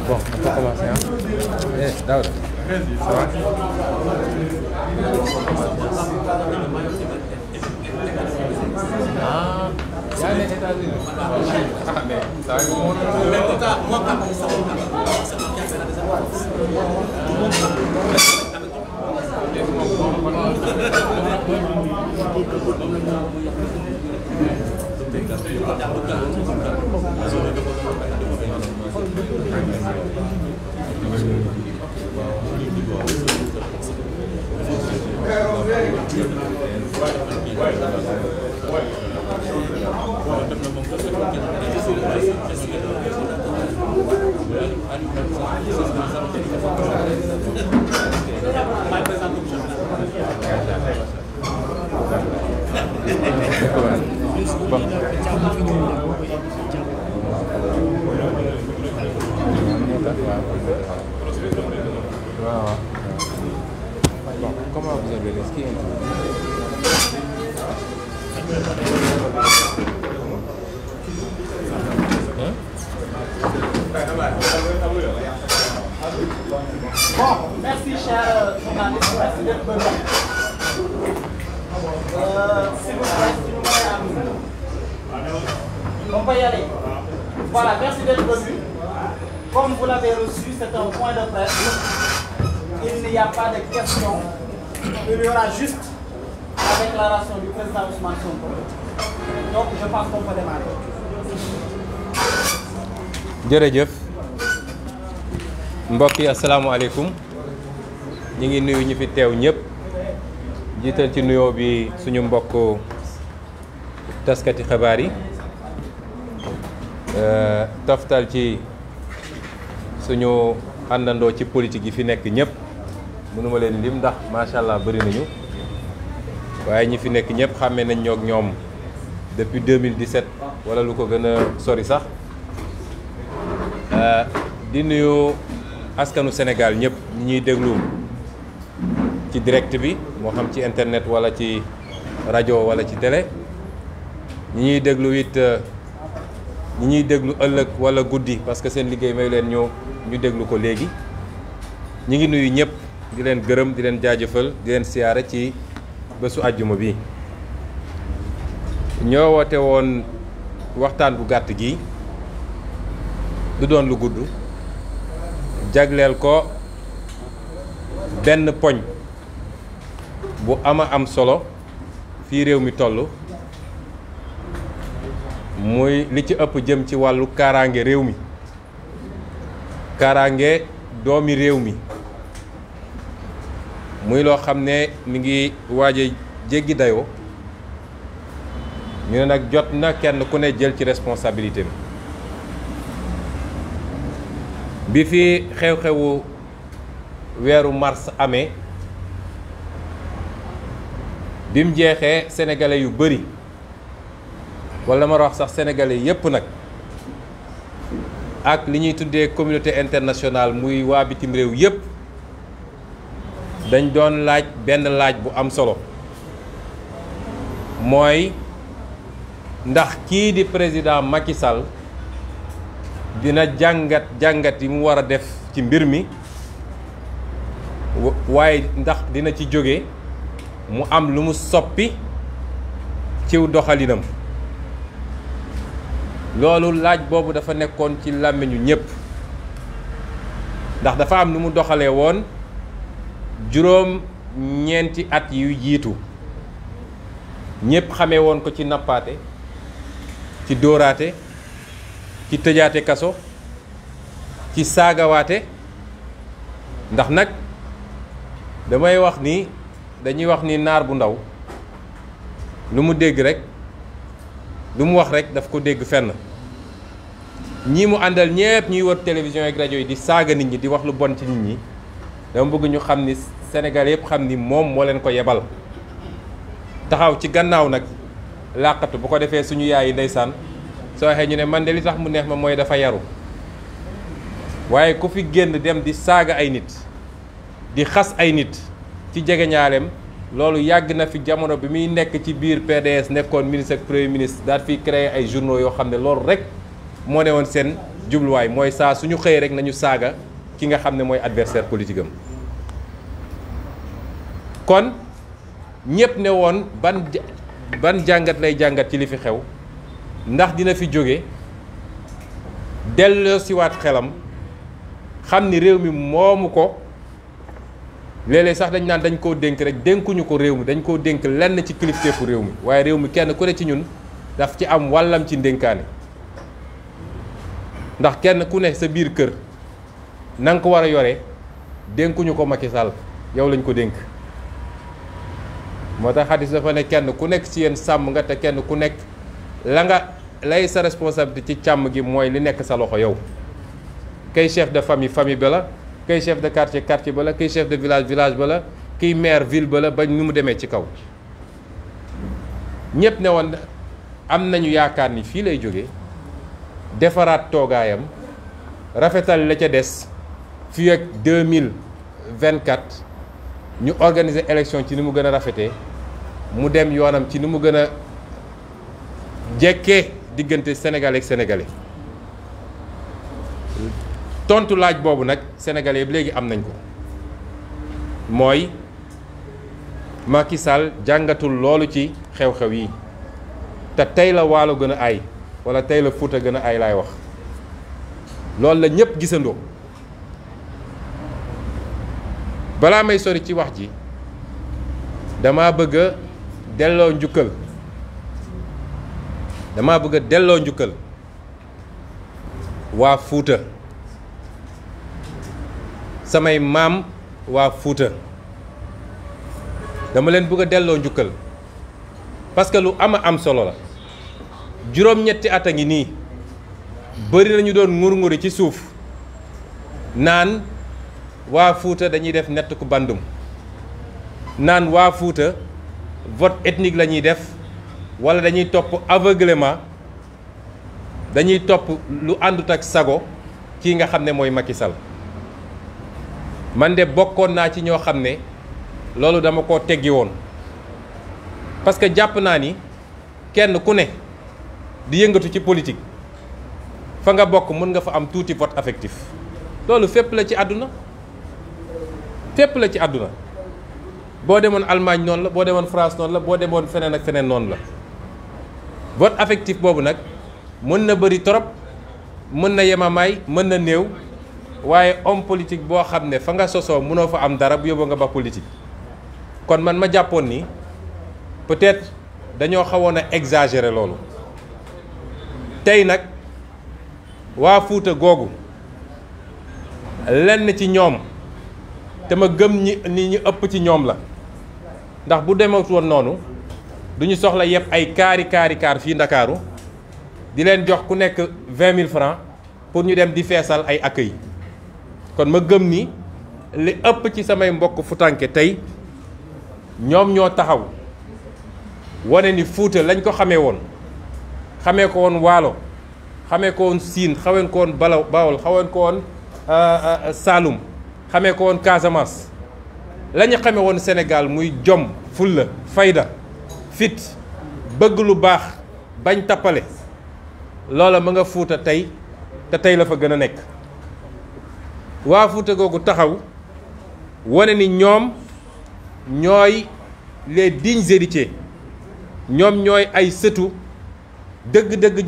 Bon, on peut commencer, hein? Eh, Daoud, ça va? Ah, il y a les États-Unis. Ah, mais ça va Bon, comment vous avez le ski? Bon, merci cher journaliste, merci d'être venu. S'il vous plaît, on peut y aller. Voilà, merci d'être venu. Comme vous l'avez reçu, c'est un point de presse. Il n'y a pas de questions. Il y aura juste la déclaration du président Ousmane Sonko. Donc je pense qu'on peut démarrer. jërëjëf mbokk yi asalaamaaleykum ñi ngi nuyu ñi fi teew ñëpp jiital ci nuyoo bi suñu mbokk taskati xabaar yi toftal ci suñu àndandoo ci politique yi fi nekk ñëpp mënuma leen lim ndax macha allah bëri nañu waaye ñi fi nekk ñëpp xàmmee nañ ñoo ak ñoom depuis 2017 wala lu ko gën a sori sax di nuyu askanu Sénégal ñëpp ñi ñuy déglu ci direct bi moo xam ci internet wala ci rajo wala ci télé ñi ñuy déglu it ñi ñuy déglu ëllëg wala guddi parce que seen liggéey may leen ñu déglu ko léegi ñi ngi nuyu ñëpp di leen gërëm di leen jaajëfal di leen siyaare ci bésu àjjuma bi ñoo woote woon waxtaan bu gàtt gi du doon lu gudd jagleel ko benn poñ bu am solo fii réew mi toll muy li ci ëpp jëm ci wàllu kaaraange réew mi kaaraange doomi réew mi muy loo xam ne mi ngi waaj a jéggi dayoo ñu ne nag jot na kenn ku ne jël ci responsabilité bi fi xew-xewu weeru mars amee bi mu jeexee sénégalais yu bari wala ma wax sax sénégalais yépp nag ak li ñuy tuddee communauté internationale muy waa bitim réew yépp dañ doon laaj benn laaj bu am solo mooy ndax kii di président Macky Sall dina jàngat yi mu war a def ci mbir mi waaye ndax dina ci jóge mu am lu mu soppi ciw doxalinam loolu laaj boobu dafa nekkoon ci làmmiñu ñépp ndax dafa am lu mu doxalee woon juróom-ñeenti at yu jiitu ñépp xamee woon ko ci nappaate ci dóoraate ci tëjaate kaso ci saagawaate ndax nag damay wax ni dañuy wax ni naar bu ndaw lu mu dégg rek lu mu wax rek daf ko dégg fenn ñii mu àndal ñépp ñuy wër télévision ak rajo yi di saaga nit ñi di wax lu bon ci nit ñi dama bëgg ñu xam ni Sénégal yépp xam ni moom moo leen ko yebal taxaw ci gannaaw nag làqatu bu ko defee suñu yaay yi ndeysaan soo waxee ñu ne man de li tax mu neex ma mooy dafa yaru waaye ku fi génn dem di saaga ay nit di xas ay nit ci jegeñaaleem loolu yàgg na fi jamono bi muy nekk ci biir PDS nekkoon ministre ak premier ministre daal fi créer ay journaux yoo xam ne loolu rek moo ne woon seen jubluwaay mooy saa suñu xëyee rek nañu saaga ki nga xam ne mooy adversaire politique am kon ñépp ne woon ban jàngat lay jàngat ci li fi xew ndax dina fi jóge delloo siwaat xelam xam ni réew mi moomu ko léeg-léeg sax dañ naan dañ koo dénk rek dénkuñu ko réew mi dañ koo dénk lenn ci kilifteefu réew mi waaye réew mi kenn ku ne ci ñun daf ci am wàllam ci ndénkaane ndax kenn ku ne sa biir kër na nga ko war a yore dénkuñu ko Macky Sall yow lañ ko dénk moo tax xadis dafa ne kenn ku nekk ci yéen sàmm nga te kenn ku nekk lay sa responsabilité ci càmm gi mooy li nekk sa loxo yow kay chef de famille ba la kay chef de quartier ba la kay chef de village ba la kiy maire ville ba la ba nu mu demee ci kaw ñépp ne woon am nañu yaakaar ni fii lay jóge defaraat toogaayam rafetal la ca des fii ak 2024 ñu organiser élection ci ni mu gën a rafetee mu dem yoonam ci ni mu gën a jekkee diggante sénégalais ak sénégalais tontu laaj boobu nag sénégalais yëpp léegi am nañ ko mooy Macky Sall jàngatul loolu ci xew-xew yi te tey la waalo gën a aay wala tey la Fuuta gën a aay laay wax loolu la ñëpp gisandoo balaa may sori ci wax ji dama bëgg a delloo njukkal waa Fuuta samay maam waa Fuuta dama leen bëgg a delloo njukkal parce que lu am solo la juróom-ñetti at a ngi nii bëri nañu doon ngur-nguri ci suuf naan waa Fuuta dañuy def nett ku bandum naan waa Fuuta vote ethnique la ñuy def wala dañuy topp aveuglément dañuy topp lu àndut ak sago kii nga xam ne mooy Macky Sall man de bokkoon naa ci ñoo xam ne loolu dama ko teggi woon parce que jàpp naa ni kenn ku ne di yëngatu ci politique fa nga bokk mën nga fa am tuuti vote affectif loolu fépp la ci àdduna boo demoon Allemagne noonu la boo demoon France noonu la boo demoon feneen ak feneen noonu la vote affectif boobu nag mën na bëri trop mën na yemamaay mën na néew waaye homme politique boo xam ne fa nga sosoo mënoo fa am dara bu yóbboo nga ba politique kon man ma jàppoon ni peut-être dañoo xawoon a exagérer loolu tey nag waa Fuuta googu lenn ci ñoom te ma gëm ñi ëpp ci ñoom la ndax bu demewut woon noonu duñu soxla yëpp ay kaar fii Ndakaaru di leen jox ku nekk 20 000 francs pour ñu dem di feesal ay accueil kon ma gëm ni li ëpp ci samay mbokk futanke tey ñoom ñoo taxaw wane ni Fuuta lañ ko xamee woon Waalo xamee ko woon Siin xamee ko woon Bawol xamee ko woon Saalum xamee ko woon Casamance la ñu xamee woon Sénégal muy jom fulla fayda fit bëgg lu baax bañ tappale loola ma nga Fuuta tey te tey la fa gën a nekk waa Fuuta googu taxaw wane ni ñoom ñooy les dignes héritiers ñoom ñooy ay sëtu dëgg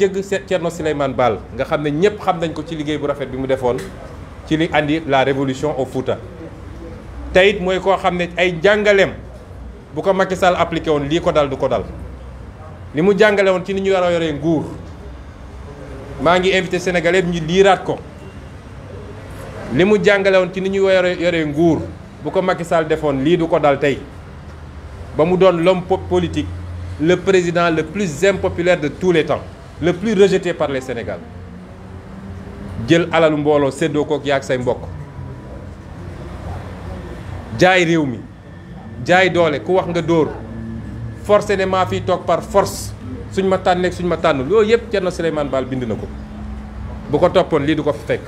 Thierno Souleymane Baal nga xam ne ñëpp xam nañ ko ci liggéey bu rafet bi mu defoon ci li andi la révolution au Fouta te it mooy koo xam ne ay jàngaleem bu ko Macky Sall appliqué woon lii ko dal du ko dal li mu jàngale woon ci ni ñu war a yoree nguur maa ngi invité sénégalais ñu liiraat ko li mu jàngale woon ci ni ñu war a yoree nguur bu ko Macky Sall defoon lii du ko dal tey ba mu doon l'homme politique le président le plus impopulaire de tous les temps le plus rejeté par les Sénégalais jël alalu mbooloo séddoo kook yaag say mbokk jaay réew mi jaay doole ku wax nga dóor forcé ne maa fiy toog par force suñ ma tànneeg suñ ma tànn loolu yëpp Thierno Souleymane Baal bind na ko bu ko toppoon lii du ko fi fekk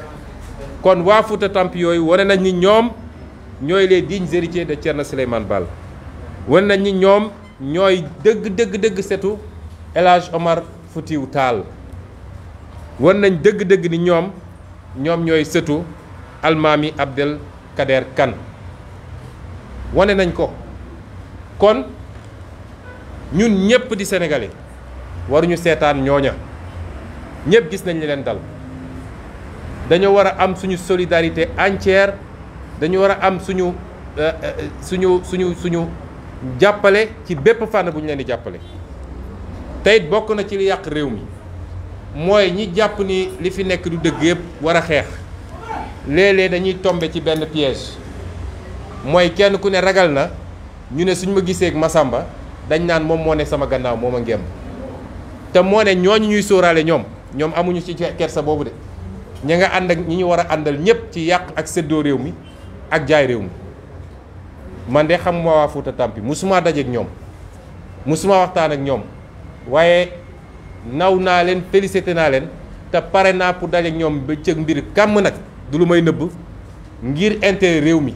kon waa Fouta Tampi yooyu wane nañ ni ñoom ñooy les dignes héritiers de Thierno Souleymane Baal wane nañ ni ñoom ñooy dëgg setu El Hadj Omar Foutiyou Tall wan nañ dëgg ni ñoom ñooy sëtu Almaami Abdel Kader Kane wane nañ ko kon ñun ñëpp di sénégalais waruñu seetaan ñooña ñëpp gis nañ li leen dal dañoo war a am suñu solidarité entière dañu war a am suñu jàppale ci bépp fànn bu ñu leen di jàppale tey bokk na ci li yàq réew mi mooy ñi jàpp ni li fi nekk du dëgg yëpp war a xeex léeg-léeg dañuy tombe ci benn piège mooy kenn ku ne ragal na ñu ne suñ ma gisee ak Masamba dañ naan moom moo ne sama gannaaw moo ma ngemb te moo ne ñooñu ñuy sóoraale ñoom amuñu ci kersa boobu de ña nga ànd ak ñi ñu war a àndal ñëpp ci yàq ak séddoo réew mi ak jaay réew mi man de xam waa Fouta Tampi musuma dajeek ñoom musuma waxtaan ak ñoom waaye naw naa leen félicité naa leen te pare naa pour dajeek ñoom ba cëg mbir kàmm nag du lu may nëbb ngir intérêt réew mi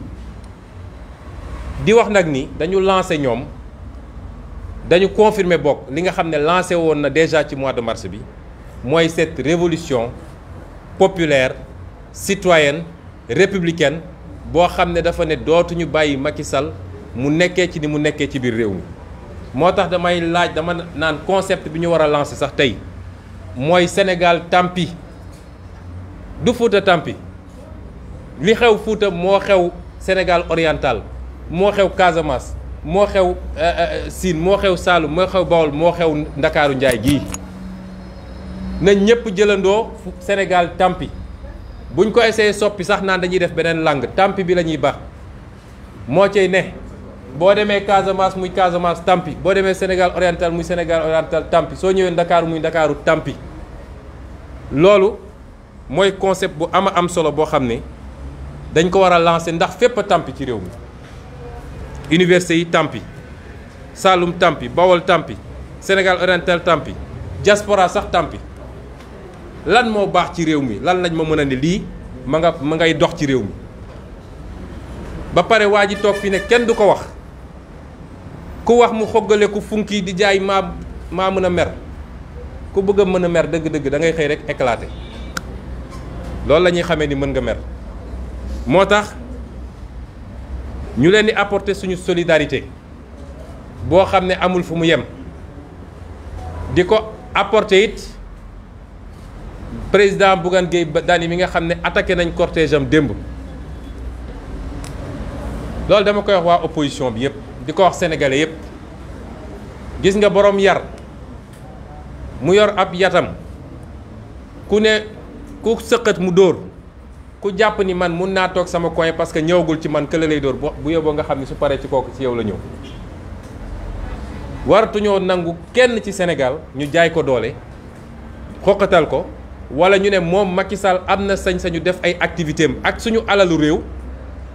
di wax nag ni dañu lancé ñoom dañu confirmer bokk li nga xam ne lancé woon na déjà ci mois de mars bi mooy cette révolution populaire citoyenne républicaine boo xam ne dafa ne dootuñu bàyyi Macky Sall mu nekkee ci ni mu nekkee ci biir réew mi moo tax damay laaj dama naan concept bi ñu war a lancer sax tey mooy Sénégal Tampi du Fouta Tampi li xew Fouta moo xew Sénégal oriental moo xew Casamance moo xew Sine moo xew Saloum moo xew Bawol moo xew Ndakaaru Njaay gii na ñëpp jëlandoo Sénégal tampi buñ ko essayé soppi sax naan dañuy def beneen langue tampi bi la ñuy baax moo cay ne boo demee Casamance muy Casamance tampi boo demee Sénégal oriental muy Sénégal oriental tampi soo ñëwee Dakar muy Ndakaaru tampi loolu mooy concept bu am solo boo xam ne dañ ko war a lancer ndax fépp a tampi ci réew mi université yi tampi Saloum tampi Bawol tampi Sénégal oriental tampi diaspora sax tampi lan moo baax ci réew mi lan lañ ma mën a ne lii ma ngay dox ci réew mi ba pare waa ji toog fi ne kenn du ko wax ku wax mu xoggale ku funki di jaay maa mën a mer ku bëgg a mën a mer dëgg-dëgg da ngay xëy rek éclater loolu la ñuy xamee ni mën nga mer moo tax ñu leen di apporter suñu solidarité boo xam ne amul fu mu yem di ko apporter it président Bougane Gueye Dany mi nga xam ne attaqué nañ cortège am démb loolu dama koy wax waa opposition bi yëpp di ko wax sénégalais yëpp gis nga borom yar mu yor ab yatam ku ne ku sëqat mu dóor ku jàpp ni man mun naa toog sama coin parce que ñëwagul ci man kële lay dóor bu yóbboo nga xam ne su paree ci kooku ci yow la ñëw waratuñoo nangu kenn ci Sénégal ñu jaay ko doole xoqatal ko wala ñu ne moom Macky Sall am na sañ-sañu def ay activité am ak suñu alalu réew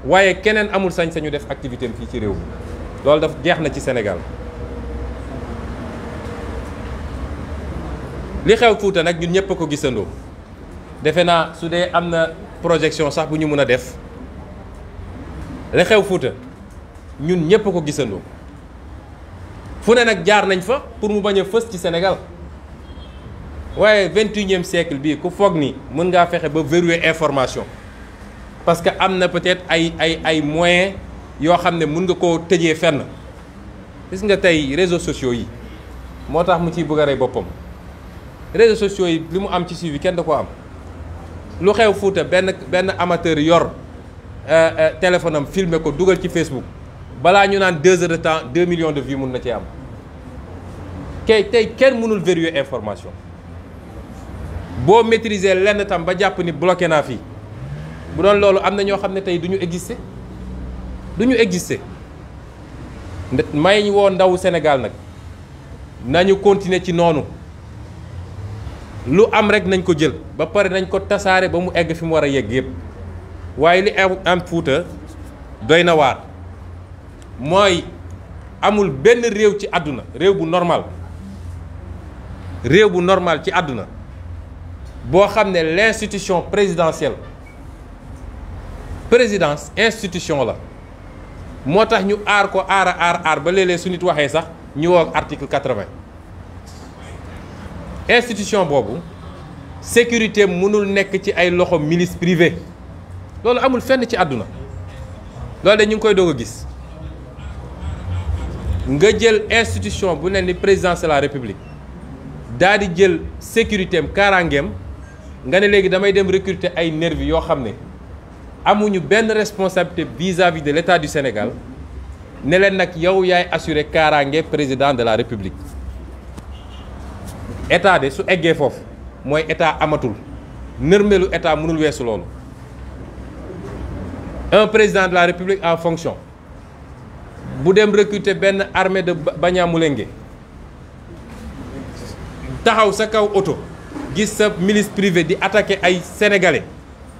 waaye keneen amul sañ-sañu def activité am fii ci réew mi loolu daf jeex na ci Sénégal li xew Fuuta nag ñun ñëpp a ko gisandoo defe naa su dee am na projection sax bu ñu mën a def li xew Fuuta ñun ñëpp a ko gisandoo fu ne nag jaar nañ fa pour mu bañ a fës ci Sénégal waaye 21e siècle bii ku foog ni mën ngaa fexe ba verrouiller information parce que am na peut-être ay moyens yoo xam ne mën nga koo tëjee fenn gis nga tey réseaux sociaux yi moo tax mu ciy bëgg a rey boppam réseaux sociaux yi li mu am ci suivi kenn da ko am lu xew Fuuta benn amateur yor téléphone am filmer ko dugal ci Facebook balaa ñu naan 2 heures de temps 2 millions de vues mun na ci am tey kenn mënul verrouiller information boo maîtriser lenn tam ba jàpp ni bloqué naa fii bu doon loolu am na ñoo xam ne tey du ñu exister may woo ndawu Sénégal nag nañu continuer ci noonu lu am rek nañ ko jël ba pare nañ ko tasaare ba mu egg fi mu war a yegg yëpp waaye li am Fuuta doy na waar mooy amul benn réew ci àdduna réew bu normal ci àdduna boo xam ne l'institution présidentielle présidence institution la moo tax ñu aar ko aar ba léeg-léeg su nit waxee sax ñu woo article 80 institution boobu sécurité mënul nekk ci ay loxo milice privé loolu amul fenn ci àdduna loolu de ñu ngi koy doog a gis nga jël institution bu ne ni présidence de la république daal di jël sécurité am kaaraangeem nga ne léegi damay dem recruter ay nervi yoo xam ne amuñu benn responsabilité vis-à-vis de l'État du Sénégal ne leen nag yow yaay assurer kaaraange président de la république état de su eggee foofu mooy état amatul nërmelu état mënul weesu loolu un président de la république en fonction bu dem recruter benn armée de Banyamulenge taxaw sa kaw oto gis sa milice privée di attaquer ay sénégalais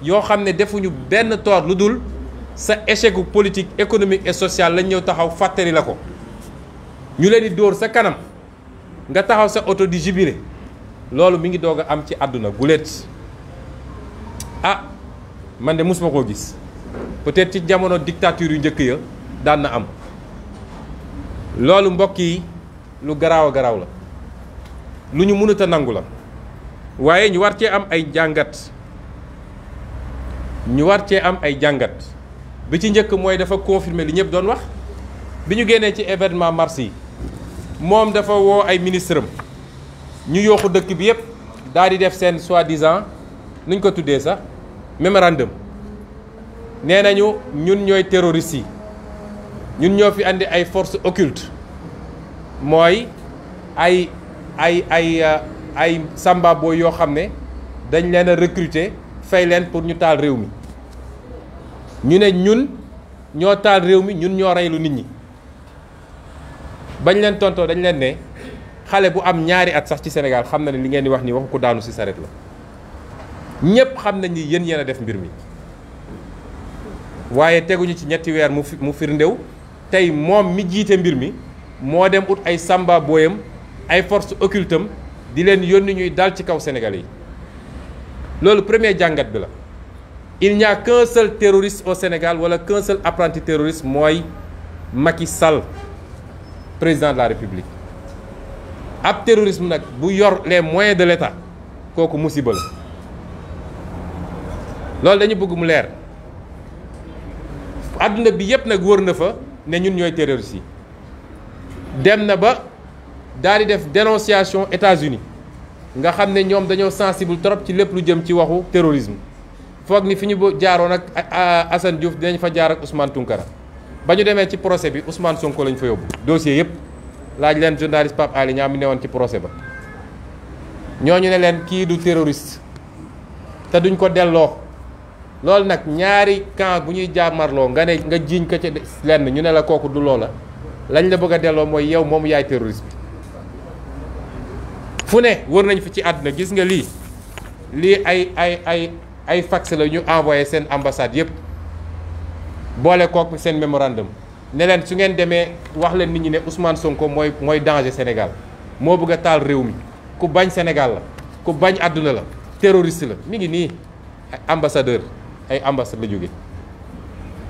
yoo xam ne defuñu benn tort lu dul sa échec politique économique et social lañ ñëw taxaw fàttali la ko ñu leen di dóor sa kanam nga taxaw sa oto di jubilé loolu mi ngi doog a am ci àdduna guléet ah man de mosuma koo gis peut-être ci jamono dictature yu njëkk ya daan na am loolu mbokk yi lu garaaw a garaaw la lu ñu mënut a nangu la waaye ñu war cee am ay jàngat bi ci njëkk mooy dafa confirmer li ñëpp doon wax bi ñu génnee ci événement mars yi moom dafa woo ay ministre am ñu yooxu dëkk bi yëpp daal di def seen soi-disant nuñ ko tuddee sax mémorandum nee nañu ñun ñooy terroristes yi ñun ñoo fi andi ay forces occultes mooy ay ay samba boy yoo xam ne dañ leen a recruter fay leen pour ñu taal réew mi ñu ne ñun ñoo taal réew mi ñun ñoo reylu nit ñi bañ leen tontoo dañ leen ne xale bu am ñaari at sax ci Sénégal xam na ne li ngeen di wax nii waxu ko daanu ci saret la ñépp xam nañ ni yéen yéen a def mbir mi waaye teguñu ci ñetti weer mu firndéw tey moom mi jiite mbir mi moo dem ut ay samba booyam ay force occultam di leen yónni ñuy dal ci kaw Sénégalais yi loolu premier jàngat bi la il n'y a qu'un seul terroriste au Sénégal wala qu'un seul apprenti terroriste mooy Macky Sall président de la République ab terrorisme nag bu yor les moyens de l'État kooku musiba la loolu dañu bëgg mu leer adduna bi yépp nag wër na fa ne ñun ñooy terroristes yi dem na ba daal di def dénonciation États-Unis nga xam ne ñoom dañoo sensible trop ci lépp lu jëm ci waxu terrorisme foog ni fi ñu jaaroon ak Assane Diouf dinañ fa jaar ak Ousmane Tounkara ba ñu demee ci procès bi Ousmane Sonko lañ fa yóbbu dossier yépp laaj leen journaliste Pape Alé Niang mi newoon ci procès ba ñooñu ne leen kii du terroriste te duñ ko delloo loolu nag ñaari camp bu ñuy jaamarloo nga ne nga jiiñ ko ci lenn ñu ne la kooku du loola lañ la bëgg a delloo mooy yow moomu yaay terroriste bi fu ne wër nañ fi ci àdduna gis nga lii ay fax la ñu envoyé seen ambassade yépp boole kook seen mémorandum ne leen su ngeen demee wax leen nit ñi ne Ousmane Sonko mooy danger Sénégal moo bëgg a taal réew mi ku bañ Sénégal la ku bañ àdduna la terroriste la mi ngi nii ambassadeur ay ambassade la jóge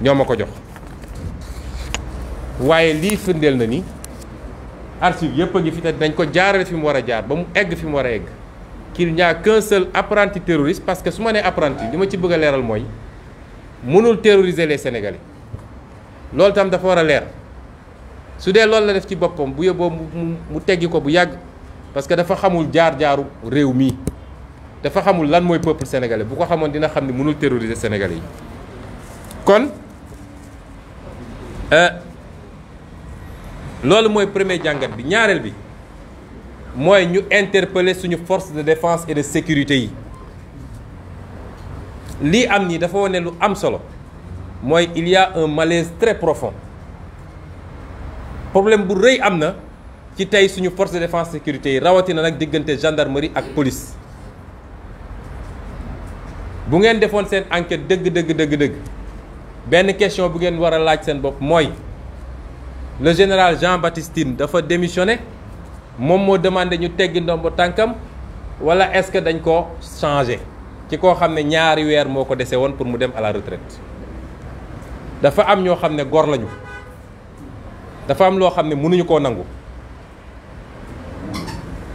ñoo ma ko jox waaye lii firndeel na ni archive yëpp a ngi fi te dañ ko jaarale fi mu war a jaar ba mu egg fi mu war a egg qu'il n'y a qu'un seul apprenti terroriste parce que su ma nee apprenti li ma ci bëgg a leeral mooy mënul terroriser les Sénégalais loolu tam dafa war a leer su dee loolu la def ci boppam bu yóbboo mu teggi ko bu yàgg parce que dafa xamul jaar-jaaru réew mi dafa xamul lan mooy peuple sénégalais bu ko xamoon dina xam ne mënul terroriser Sénégalais yi kon loolu mooy premier jàngat bi ñaareel bi mooy ñu interpeller suñu force de défense et de sécurité yi lii am nii dafa wane lu am solo mooy il y a un malaise très profond problème bu rëy am na ci tey suñu force de défense sécurité yi rawatina nag diggante gendarmerie ak police bu ngeen defoon seen enquête dëgg benn question bu ngeen war a laaj seen bopp mooy le général Jean-Baptiste Tine dafa démissionné moom moo demandé ñu teggi ndombo tànkam wala est-ce que dañ ko changé ci koo xam ne ñaari weer moo ko dese woon pour mu dem à la retraite dafa am ñoo xam ne gor lañu dafa am loo xam ne mënuñu koo nangu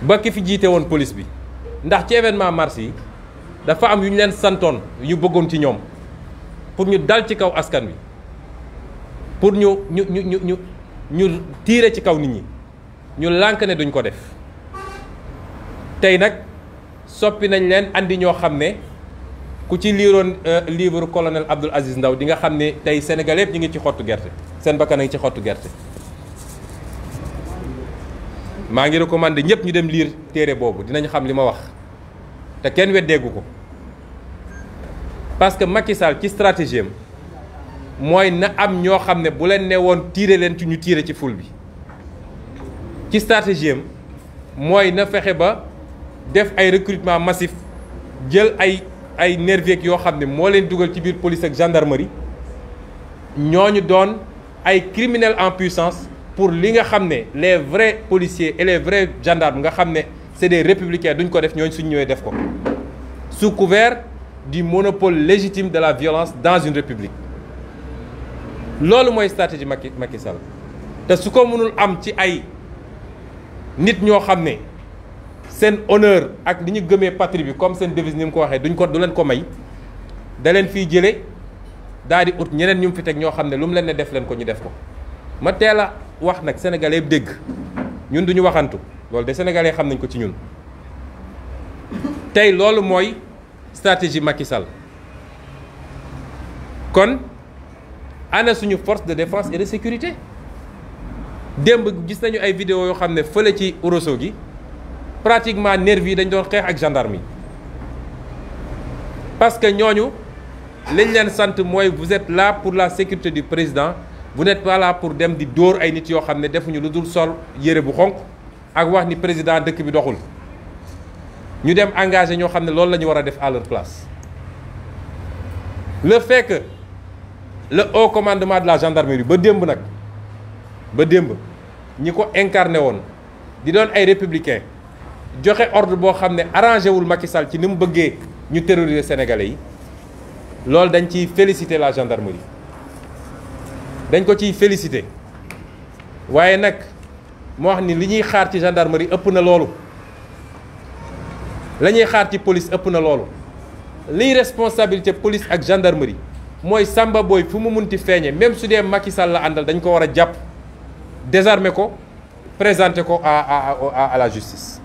ba ki fi jiite woon police bi ndax ci événement mars yi dafa am yu ñu leen santoon yu bëggoon ci ñoom pour ñu dal ci kaw askan wi pour ñu tiire ci kaw nit ñi ñu lànk ne duñ ko def tey nag soppi nañ leen andi ñoo xam ne ku ci liiroon livre colonel Abdoul Aziz Ndaw di nga xam ne tey Sénégal yëpp ñu ngi ci xottu gerte seen bakkan a ngi ci xottu gerte maa ngi recommandé ñëpp ñu dem liir téere boobu dinañ xam li ma wax te kenn weddeegu ko parce que Macky Sall ci stratégie am mooy na am ñoo xam ne bu leen ne woon tiire leen ci ñu tiire ci ful bi ci stratégie am mooy na fexe ba def ay recrutement massif jël ay nerviers yoo xam ne moo leen dugal ci biir police ak gendarmerie ñooñu doon ay criminels en puissance pour li nga xam ne les vrais policiers et les vrais gendarmes nga xam ne c'est des républicains duñ ko def ñooñu suñ ñëwee def ko sous couvert du monopole légitime de la violence dans une république loolu mooy stratégie Macky Sall te su ko mënul am ci ay nit ñoo xam ne seen honneur ak li ñu gëmee patrie bi comme seen devise ni mu ko waxee du leen ko may da leen fiy jële daal di ut ñeneen ñu mu fi teg ñoo xam ne lu mu leen ne def leen ko ñu def ko ma teel a wax nag sénégalais yëpp dégg ñun duñu waxantu loolu de sénégalais xam nañ ko ci ñun tey loolu mooy stratégie Macky Sall kon ana suñu force de défense et de sécurité démb gis nañu ay vidéo yoo xam ne fële ci Ourossogui gi pratiquement nervi yi dañ doon xeex ak gendarme yi parce que ñooñu liñ leen sant mooy vous êtes là pour la sécurité du président vous n'êtes pas là pour dem di dóor ay nit yoo xam ne defuñu lu dul sol yére bu xonq ak wax ni président dëkk bi doxul ñu dem engagé ñoo xam ne loolu la ñu war a def à leur place. Le fait que le haut commandement de la gendarmerie ba démb nag ba démb ñi ko incarné woon di doon ay républicain joxe ordre boo xam ne arrangé wul Macky Sall ci ni mu bëggee ñu terroriser sénégalais yi loolu dañ ciy féliciter la gendarmerie dañ ko ciy féliciter waaye nag moo wax ni li ñuy xaar ci gendarmerie ëpp na loolu la ñuy xaar ci police ëpp na loolu liy responsabilité police ak gendarmerie mooy Samba Boy fu mu munti feeñe même su dee Macky Sall la àndal dañ ko war a jàpp désarmer ko présenter ko à la justice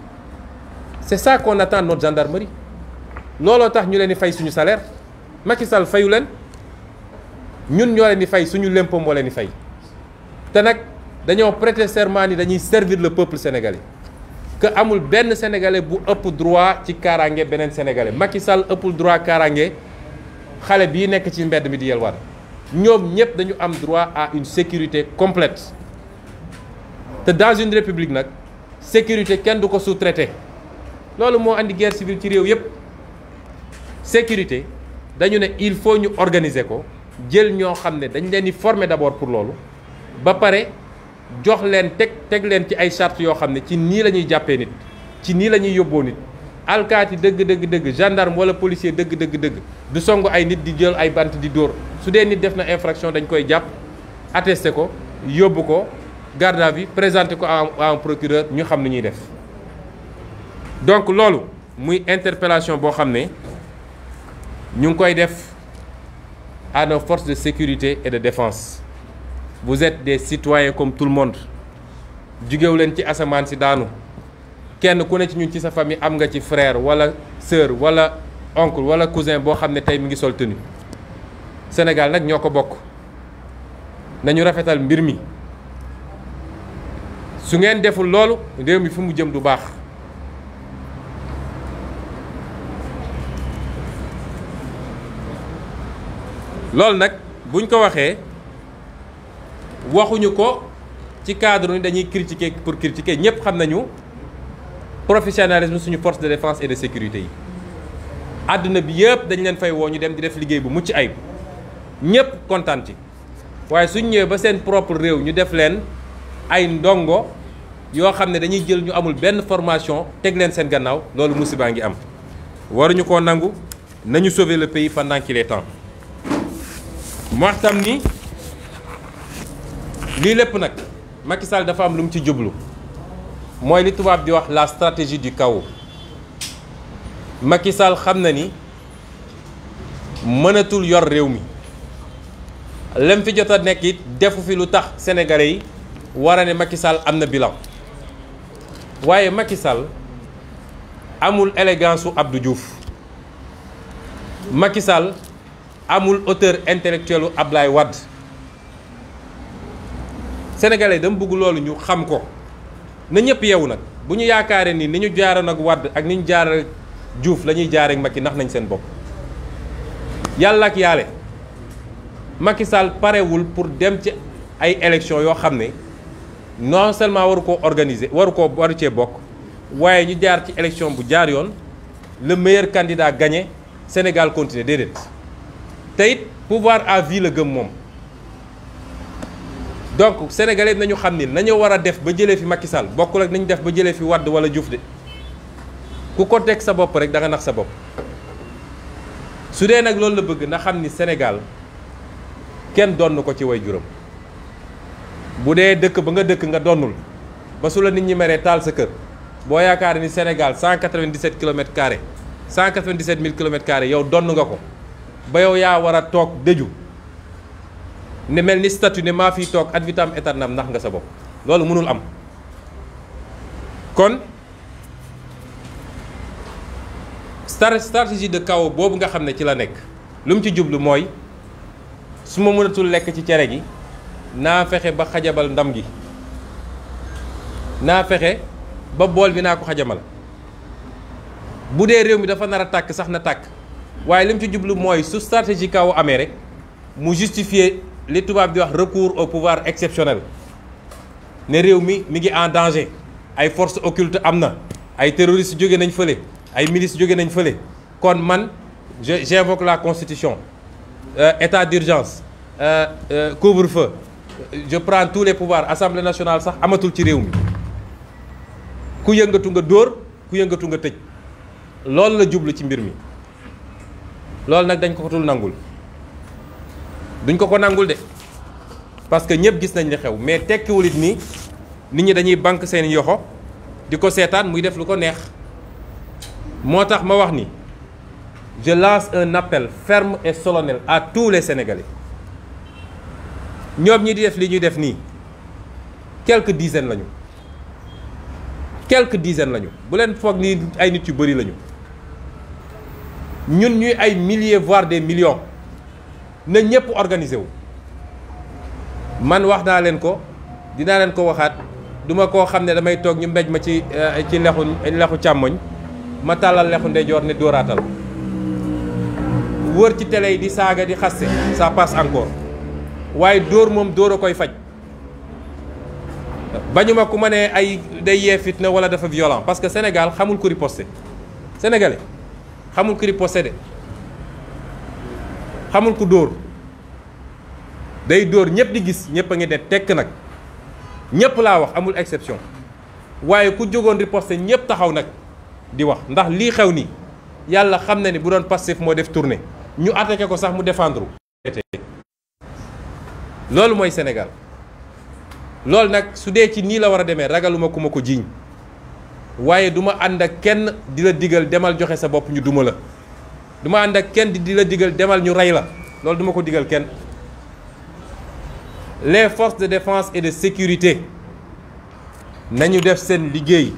c'est ça qu'on attend de notre gendarmerie looloo tax ñu leen di fay suñu salaire Macky Sall fayu leen ñun ñoo leen di fay suñu lempo moo leen di fay te nag dañoo prêter serment ni dañuy servir le peuple sénégalais que amul benn sénégalais bu ëpp droit ci kaaraange beneen sénégalais Macky Sall ëppul droit kaaraange xale bii nekk ci mbedd mi di yelwaan ñoom ñëpp dañu am droit à une sécurité complète te dans une république nag sécurité kenn du ko sous-traité loolu moo andi guerre civile ci réew yëpp sécurité dañu ne il faut ñu organiser ko jël ñoo xam ne dañ leen di former d'abord pour loolu ba pare jox leen teg leen ci ay chartes yoo xam ne ci nii la ñuy jàppee nit ci nii la ñuy yóbboo nit alkaati dëgg gendarme wala policier dëgg du song ay nit di jël ay bant di dóor su dee nit def na infraction dañ koy jàpp attesté ko yóbbu ko garde à vue présenté ko à un procureur ñu xam ni ñuy def donc loolu muy interpellation boo xam ne ñu ngi koy def à nos forces de sécurité et de défense vous êtes des citoyens comme tout le monde jugewu leen ci asamaan si daanu kenn ku ne ci ñun ci sa famille am nga ci frère wala sœur wala oncle wala cousin boo xam ne tey mi ngi sol tenue Sénégal nag ñoo ko bokk nañu rafetal mbir mi su ngeen deful loolu réew mi fu mu jëm du baax loolu nag buñ ko waxee waxuñu ko ci cadre ni dañuy critiquer pour critiquer ñëpp xam nañu professionnalisme suñu force de défense et de sécurité yi àdduna bi yëpp dañ leen fay woo ñu dem di def liggéey bu mucc ayib ñëpp kontaan ci waaye suñ ñëwee ba seen propre réew ñu def leen ay ndongo yoo xam ne dañuy jël ñu amul benn formation teg leen seen gannaaw loolu musiba ngi am waruñu koo nangu nañu sauver le pays pendant qu'il est temps moo wax tam ni lii lépp nag Macky Sall dafa am lu mu ci jublu mooy li tubaab di wax la stratégie du chaos Macky Sall xam na ni mënatul yor réew mi lem fi jot a nekk it defu fi lu tax sénégalais yi war a ne Macky Sall am na bilan waaye Macky Sall amul élégance su Abdou Diouf Macky Sall amul hauteur intellectuelle u Ablaye Wade sénégalais dama bëgg loolu ñu xam ko na ñëpp yeewu nag bu ñu yaakaaree ni ñu jaaroon ak Wade ak ni ñu jaar ak Diouf la ñuy jaaree ak Macky ndax nañ seen bopp yàlla ak yàlla Macky Sall parewul pour dem ci ay élections yoo xam ne non seulement waru koo organiser waru cee bokk waaye ñu jaar ci élection bu jaar yoon le meilleur candidat gagné Sénégal continuer déedéet te it pouvoir à vie la gëm moom donc sénégalais nañu xam ni nañu war a def ba jëlee fi Macky Sall bokkul ak nañu def ba jëlee fi Wade wala Diouf de ku ko teg sa bopp rek da nga nax sa bopp su dee nag loolu la bëgg na xam ni Sénégal kenn donn ko ci way juróom bu dee dëkk ba nga dëkk nga donnul ba su la nit ñi meree taal sa kër boo yaakaar ni Sénégal 197 kilomètres carrés 197 000 kilomètres carrés yow donn nga ko ba yow yaa war a toog dëju ne mel ni statut ne maa fiy toog ad vitam aeternam nax nga sa bopp loolu mënul am kon stratégie de chaos boobu nga xam ne ci la nekk lu mu ci jublu mooy su ma mënatul lekk ci cere gi naa fexe ba xajabal ndam gi naa fexe ba bool bi naa ko xajamal bu dee réew mi dafa nar a tàkk sax na tàkk waaye li mu ci jublu mooy su stratégie kaw amee rek mu justifier li tubaab di wax recours au pouvoir exceptionnel ne réew mi ngi en danger ay forces occultes am na ay terroristes jóge nañ fële ay milices jóge nañ fële kon man j'invoque la constitution état d'urgence couvre-feu je prends tous les pouvoirs assemblée nationale sax amatul ci réew mi ku yëngatu nga dóor ku yëngatu nga tëj loolu la jublu ci mbir mi loolu nag dañ ko tul nangul duñ ko nangul de parce que ñëpp gis nañ li xew mais tekkiwul it ni nit ñi dañuy banque seen yoxo di ko seetaan muy def lu ko neex moo tax ma wax ni je lance un appel ferme et solennel à tous les Sénégalais ñoom ñi di def li ñuy def nii quelques dizaines lañu bu leen foog ni ay nit yu bari lañu ñun ñuy ay milliers voire des millions na ñëpp organiser wu man wax naa leen ko dinaa leen ko waxaat duma koo xam ne damay toog ñu mbéj ma ci lexu càmmoñ ma tàllal lexu ndeyjoor ne dóoraatal wër ci télé yi di saaga di xaste ça passe encore waaye dóor moom dóor a koy faj bañu ma ku ma ne ay day yee fitna wala dafa violent parce que Sénégal xamul ku riposte sénégalais xamul ku riposte de xamul ku dóor day dóor ñëpp di gis ñëpp a ngi ne tekk nag ñëpp laa wax amul exception waaye ku jógoon riposte ñëpp taxaw nag di wax ndax lii xew nii yàlla xam na ni bu doon Pastef moo def tournée ñu attaqué ko sax mu défendre loolu mooy Sénégal loolu nag su dee ci nii la war a demee ragaluma ku ma ko jiiñ waaye du ma ànd ak kenn di la digal demal joxe sa bopp ñu duma la du ma ànd ak kenn di la digal demal ñu rey la loolu du ma ko digal kenn les forces de défense et de sécurité nañu def seen liggéey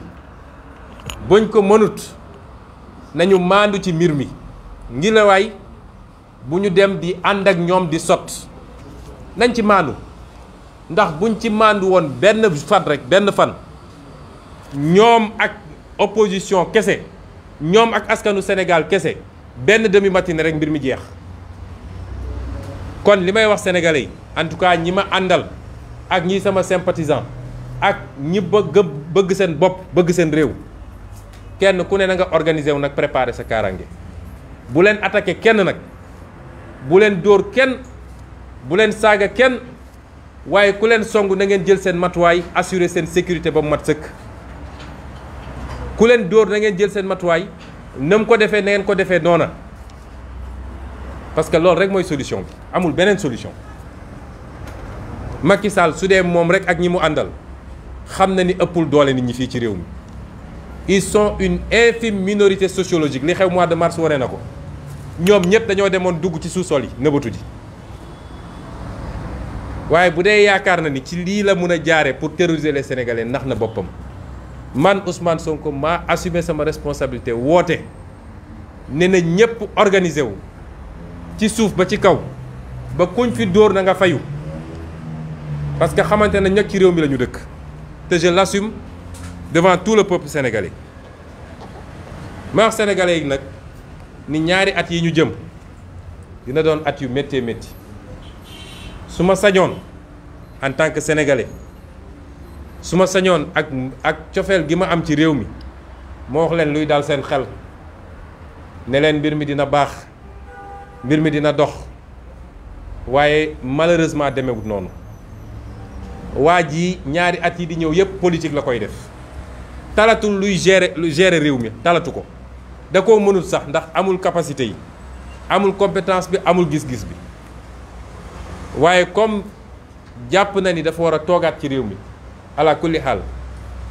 buñ ko mënut nañu maandu ci mbir mi ngi la waay bu ñu dem di ànd ak ñoom di sot nañ ci maandu ndax buñ ci maandu woon benn fan ñoom ak opposition kese ñoom ak askanu Sénégal kese benn demi matinée rek mbir mi jeex kon li may wax sénégalais yi en tout cas ñi ma àndal ak ñi sama sympathisant ak ñi bëgg seen bopp bëgg seen réew kenn ku ne na nga organiser wu nag préparer sa kaaraange bu leen attaqué kenn nag bu leen dóor kenn bu leen saaga kenn waaye ku leen song na ngeen jël seen matuwaay assurer seen sécurité ba mu mat sëkk ku leen dóor na ngeen jël seen matuwaay na mu ko defee na ngeen ko defee noona parce que loolu rek mooy solution bi amul beneen solution Macky Sall su dee moom rek ak ñi mu àndal xam na ni ëppul doole nit ñi fii ci réew mi ils sont une infime minorité sociologique li xew mois de mars wane na ko ñoom ñëpp dañoo demoon dugg ci sous-sol yi nëbatu ji waaye bu dee yaakaar na ni ci lii la mun a jaare pour terroriser les Sénégalais ndax na boppam man Ousmane Sonko maa assumé sama responsabilité woote ne na ñëpp organiser wu ci suuf ba ci kaw ba kuñ fi dóor na nga fayu parce que xamante na ñag ci réew mi la ñu dëkk te je l'assume devant tout le peuple sénégalais ma wax sénégalais yi nag ni ñaari at yi ñu jëm dina doon at yu méttee métti su ma sañoon en tant que sénégalais su ma sañoon ak cofeel gi ma am ci réew mi moo wax leen luy daal seen xel ne leen mbir mi dina baax mbir mi dina dox waaye malheureusement demewut noonu waa ji ñaari at yi di ñëw yépp politique la koy def talatul luy gérer réew mi talatu ko da koo mënul sax ndax amul capacité yi amul compétence bi amul gis-gis bi waaye comme jàpp na ni dafa war a toogaat ci réew mi ala kulli xaal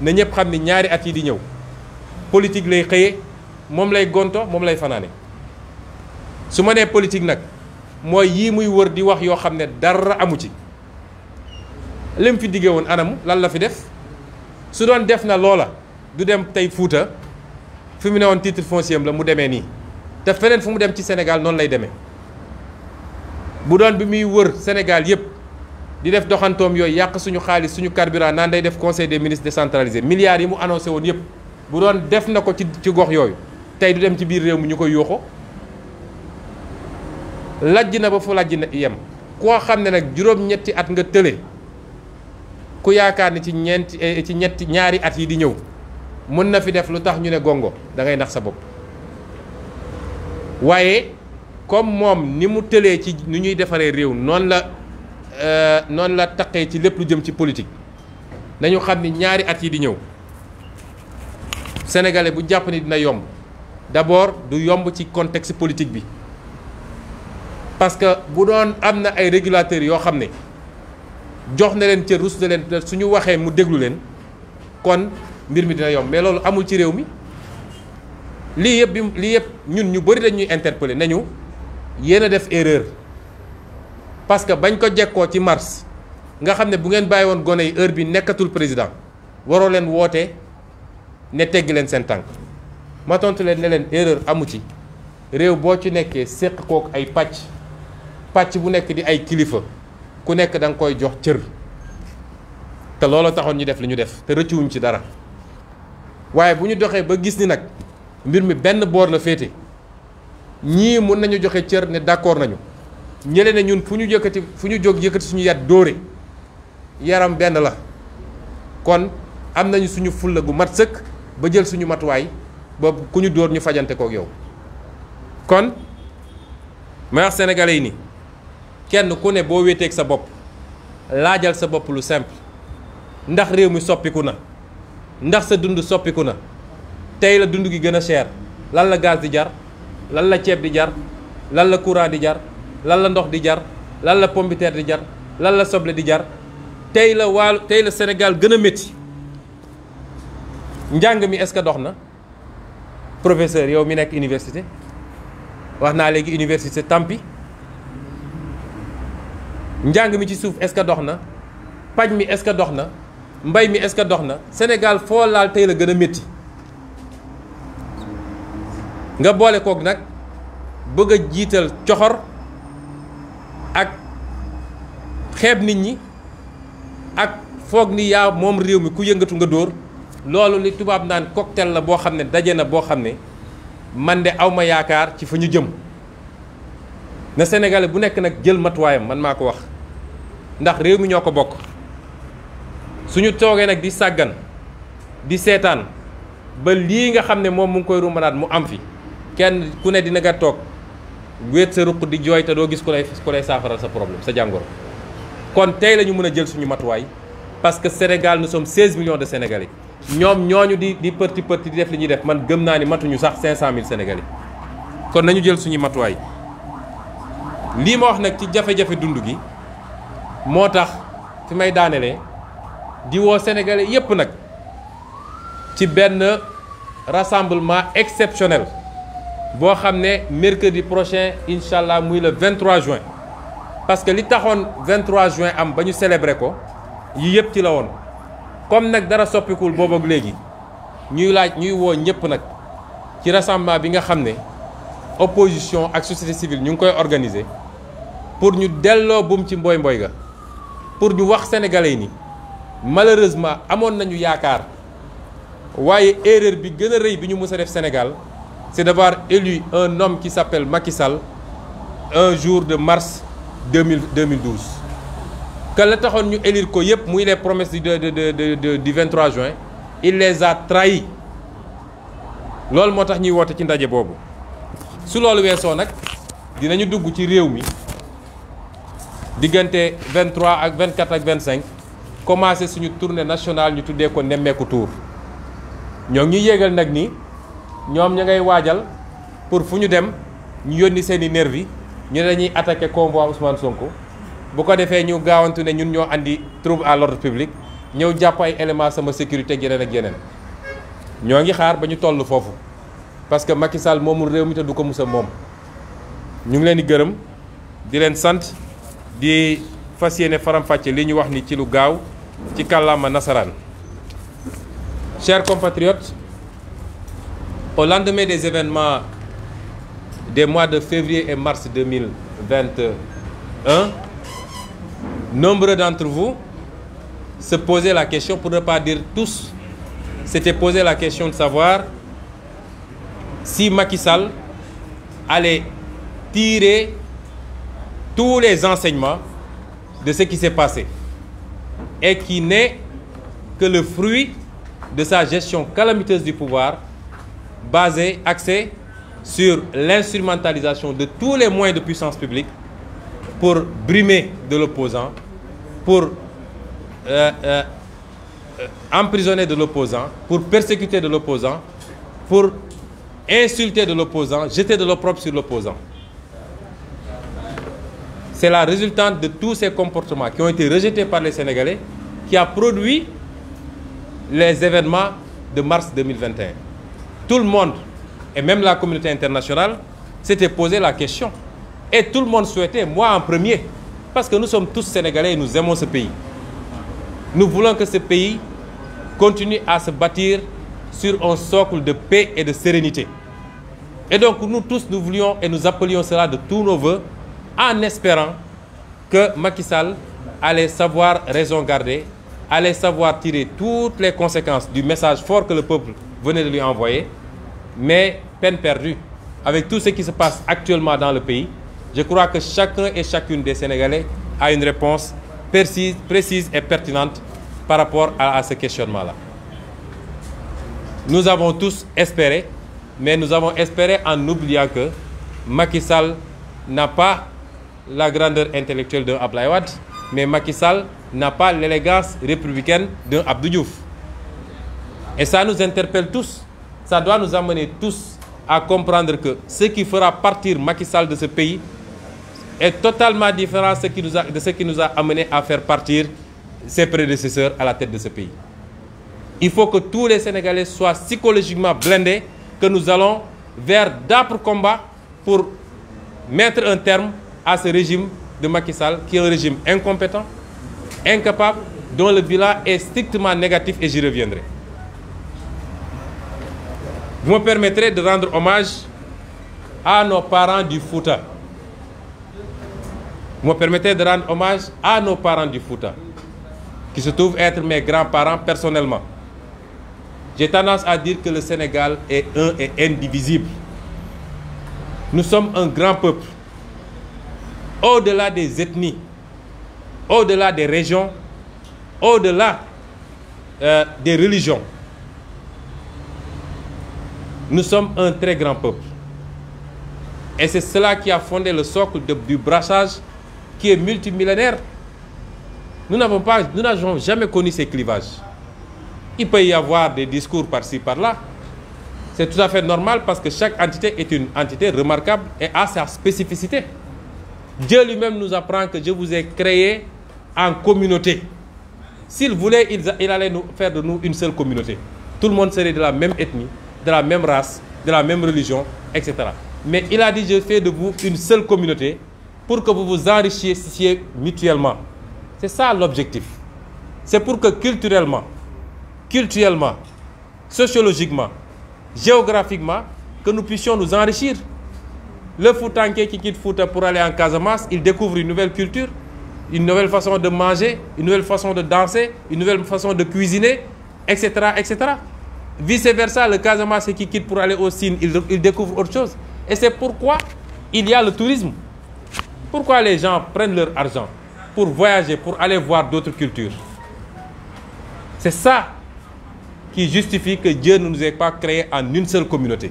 na ñëpp xam ni ñaari at yi di ñëw politique lay xëye moom lay gonto moom lay fanaane su ma nee politique nag mooy yii muy wër di wax yoo xam ne dara amu ci lim fi diggee woon anamu lan la fi def su doon def na loola du dem tey Fuuta fi mu ne woon titre foncier la mu demee nii te feneen fu mu dem ci Sénégal noonu lay demee bu doon bi muy wër Sénégal yépp di def doxantoom yooyu yàq suñu xaalis suñu carburant naan day def conseil des ministres décentralisé milliards yi mu annoncé woon yépp bu doon def na ko ci gox yooyu tey du dem ci biir réew mi ñu koy yuuxu lajj na ba fu lajj na yem koo xam ne nag juróom-ñetti at nga tële ku yaakaar ni ci ñaari at yi di ñëw mën na fi def lu tax ñu ne gongo da ngay nax sa bopp waaye comme moom ni mu tëlee ci nu ñuy defaree réew noonu la taqee ci lépp lu jëm ci politique nañu xam ni ñaari at yi di ñëw sénégalais bu jàpp ni dina yomb d'abord du yomb ci contexte politique bi parce que bu doon am na ay régulateurs yoo xam ne jox na leen cër rus na leen suñu waxee mu déglu leen kon mbir mi dina yomb mais loolu amul ci réew mi lii yëpp ñun ñu bëri dañuy interpeller nañu yéen a def erreur parce que bañ ko jekkoo ci mars nga xam ne bu ngeen bàyyi woon gone yi heure bi nekkatul président waroo leen woote ne teggi leen seen tànk ma tontu leen ne leen erreur amu ci réew boo ci nekkee séq kook ay pàcc bu nekk di ay kilifa ku nekk da nga koy jox cër te loolu taxoon ñu def li ñu def te rëccuwuñ ci dara waaye bu ñu doxee ba gis ni nag mbir mi benn boor la féete ñii mun nañu joxe cër ne d'accord nañu ñële ne ñun fu ñu jóg yëkkati suñu yat dóore yaram benn la kon am nañu suñu fulla gu mat sëkk ba jël suñu matuwaay ba ku ñu dóor ñu fajante kook yow kon may wax sénégalais yi ni kenn ku ne boo wéeteeg sa bopp laajal sa bopp lu simple ndax réew mi soppiku na ndax sa dund soppiku na tey la dund gi gën a cher lan la gaz di jar lan la ceeb di jar lan la courant di jar lan la ndox di jar lan la pomme de terre di jar lan la soble di jar tey la Sénégal gën a métti njàng mi est-ce que dox na professeur yow mi nekk université wax naa léegi université tampi njàng mi ci suuf est-ce que dox na paj mi est-ce que dox na mbay mi est-ce que dox na Sénégal foo laal tey la gën a métti nga boole kook nag bëgg a jiital coxor ak xeeb nit ñi ak foog ni yaa moom réew mi ku yëngatu nga dóor loolu li tubaab naan cocktail la boo xam ne daje na boo xam ne man de awma yaakaar ci fa ñu jëm na Sénégalais bu nekk nag jël matuwaayam man maa ko wax ndax réew mi ñoo ko bokk suñu toogee nag di sàggan di seetaan ba lii nga xam ne moom mu ngi koy rumbanaat mu am fi kenn ku ne dina nga toog wéet sa ruq di jooy te doo gis ku lay saafaral sa problème sa jàngoro kon tey la ñu mën a jël suñu matuwaay parce que Sénégal nous sommes 16 millions de Sénégalais ñoom ñooñu di përti di def li ñuy def man gëm naa ni matuñu sax 500 000 Sénégalais kon nañu jël suñu matuwaay lii ma wax nag ci jafe-jafe dund gi moo tax fi may daanelee di woo Sénégalais yépp nag ci benn rassemblement exceptionnel boo xam ne mercredi prochain incha allah muy le 23 juin parce que li taxoon 23 juin am ba ñu célébrer ko yi yëpp ci la woon comme nag dara soppikul boobu ak léegi ñuy woo ñëpp nag ci rassemblement bi nga xam ne opposition ak société civile ñu ngi koy organiser pour ñu delloo buum ci mboy ga pour ñu wax sénégalais yi ni malheureusement amoon nañu yaakaar waaye erreur bi gën a rëy bi ñu mës a def Sénégal c'est d'avoir élu un homme qui s'appelle Macky Sall un jour de mars 2012 que la taxoon ñu élire ko yëpp muy les promesses du 23 juin il les a trahis loolu moo tax ñuy woote ci ndaje boobu su loolu weesoo nag dinañu dugg ci réew mi diggante 23 ak 24 ak 25 commencé suñu tournée nationale ñu tuddee ko nemmeeku tour ñoo ngi ñuy yégal nag ni ñoom ña ngay waajal pour fu ñu dem ñu yónni seeni nervi ñu ne dañuy attaquer convoi Ousmane Sonko bu ko defee ñu gaawantu ne ñun ñoo andi trouble à l'ordre public ñëw jàpp ay éléments sama sécurité yeneen ak yeneen ñoo ngi xaar ba ñu toll foofu parce que Macky Sall moomul réew mi te du ko musa moom ñu ngi leen di gërëm di leen sant di fas yéene faram-fàcce li ñu wax ni ci lu gaaw ci kàllaama nasaraan. Chers compatriotes, au lendemain des événements des mois de février et mars 2021, nombreux d'entre vous se posaient la question, pour ne pas dire tous, s'étaient posé la question de savoir si Macky Sall allait tirer tous les enseignements de ce qui s'est passé et qui n'est que le fruit de sa gestion calamiteuse du pouvoir, axée sur l'instrumentalisation de tous les moyens de puissance publique pour brimer de l'opposant, pour emprisonner de l'opposant, pour persécuter de l'opposant, pour insulter de l'opposant, jeter de l'opprobre sur l'opposant. C'est la résultante de tous ces comportements qui ont été rejetés par les Sénégalais qui a produit les événements de mars 2021. Tout le monde, et même la communauté internationale, s'était posé la question. Et tout le monde souhaitait, moi en premier, parce que nous sommes tous Sénégalais et nous aimons ce pays. Nous voulons que ce pays continue à se bâtir sur un socle de paix et de sérénité. Et donc nous tous, nous voulions et nous appelions cela de tous nos voeux, en espérant que Macky Sall allait savoir raison garder, allait savoir tirer toutes les conséquences du message fort que le peuple venait de lui envoyer. Mais peine perdue. Avec tout ce qui se passe actuellement dans le pays, je crois que chacun et chacune des Sénégalais a une réponse précise et pertinente par rapport à ce questionnement-là. Nous avons tous espéré, mais nous avons espéré en oubliant que Macky Sall n'a pas la grandeur intellectuelle d'un Abdoulaye Wade, mais Macky Sall n'a pas l'élégance républicaine d'un Abdou Diouf. Et ça nous interpelle tous. Ça doit nous amener tous à comprendre que ce qui fera partir Macky Sall de ce pays est totalement différent de ce qui nous a amené à faire partir ses prédécesseurs à la tête de ce pays. Il faut que tous les Sénégalais soient psychologiquement blindés, que nous allons vers d'âpres combats pour mettre un terme à ce régime de Macky Sall, qui est un régime incompétent, incapable, dont le bilan est strictement négatif, et j'y reviendrai. Vous me permettrez de rendre hommage à nos parents du Fouta. Vous me permettez de rendre hommage à nos parents du Fouta, qui se trouvent être mes grands-parents personnellement. J'ai tendance à dire que le Sénégal est un et indivisible. Nous sommes un grand peuple. Au-delà des ethnies, au-delà des régions, au-delà des religions, nous sommes un très grand peuple. Et c'est cela qui a fondé le socle du brassage qui est multimillénaire. Nous n'avons jamais connu ces clivages. Il peut y avoir des discours par-ci, par-là. C'est tout à fait normal parce que chaque entité est une entité remarquable et a sa spécificité. Dieu lui-même nous apprend que je vous ai créé en communauté. S'il voulait, il allait faire de nous une seule communauté. Tout le monde serait de la même ethnie, de la même race, de la même religion, etc. Mais il a dit, je fais de vous une seule communauté pour que vous vous enrichissiez mutuellement. C'est ça l'objectif. C'est pour que culturellement, sociologiquement, géographiquement, que nous puissions nous enrichir. Le Foutanké qui quitte Fouta pour aller en Casamance, il découvre une nouvelle culture, une nouvelle façon de manger, une nouvelle façon de danser, une nouvelle façon de cuisiner, etc., etc. Vice-versa, le Casamance qui quitte pour aller au Sine, il découvre autre chose. Et c'est pourquoi il y a le tourisme. Pourquoi les gens prennent leur argent pour voyager, pour aller voir d'autres cultures. C'est ça qui justifie que Dieu ne nous ait pas créés en une seule communauté.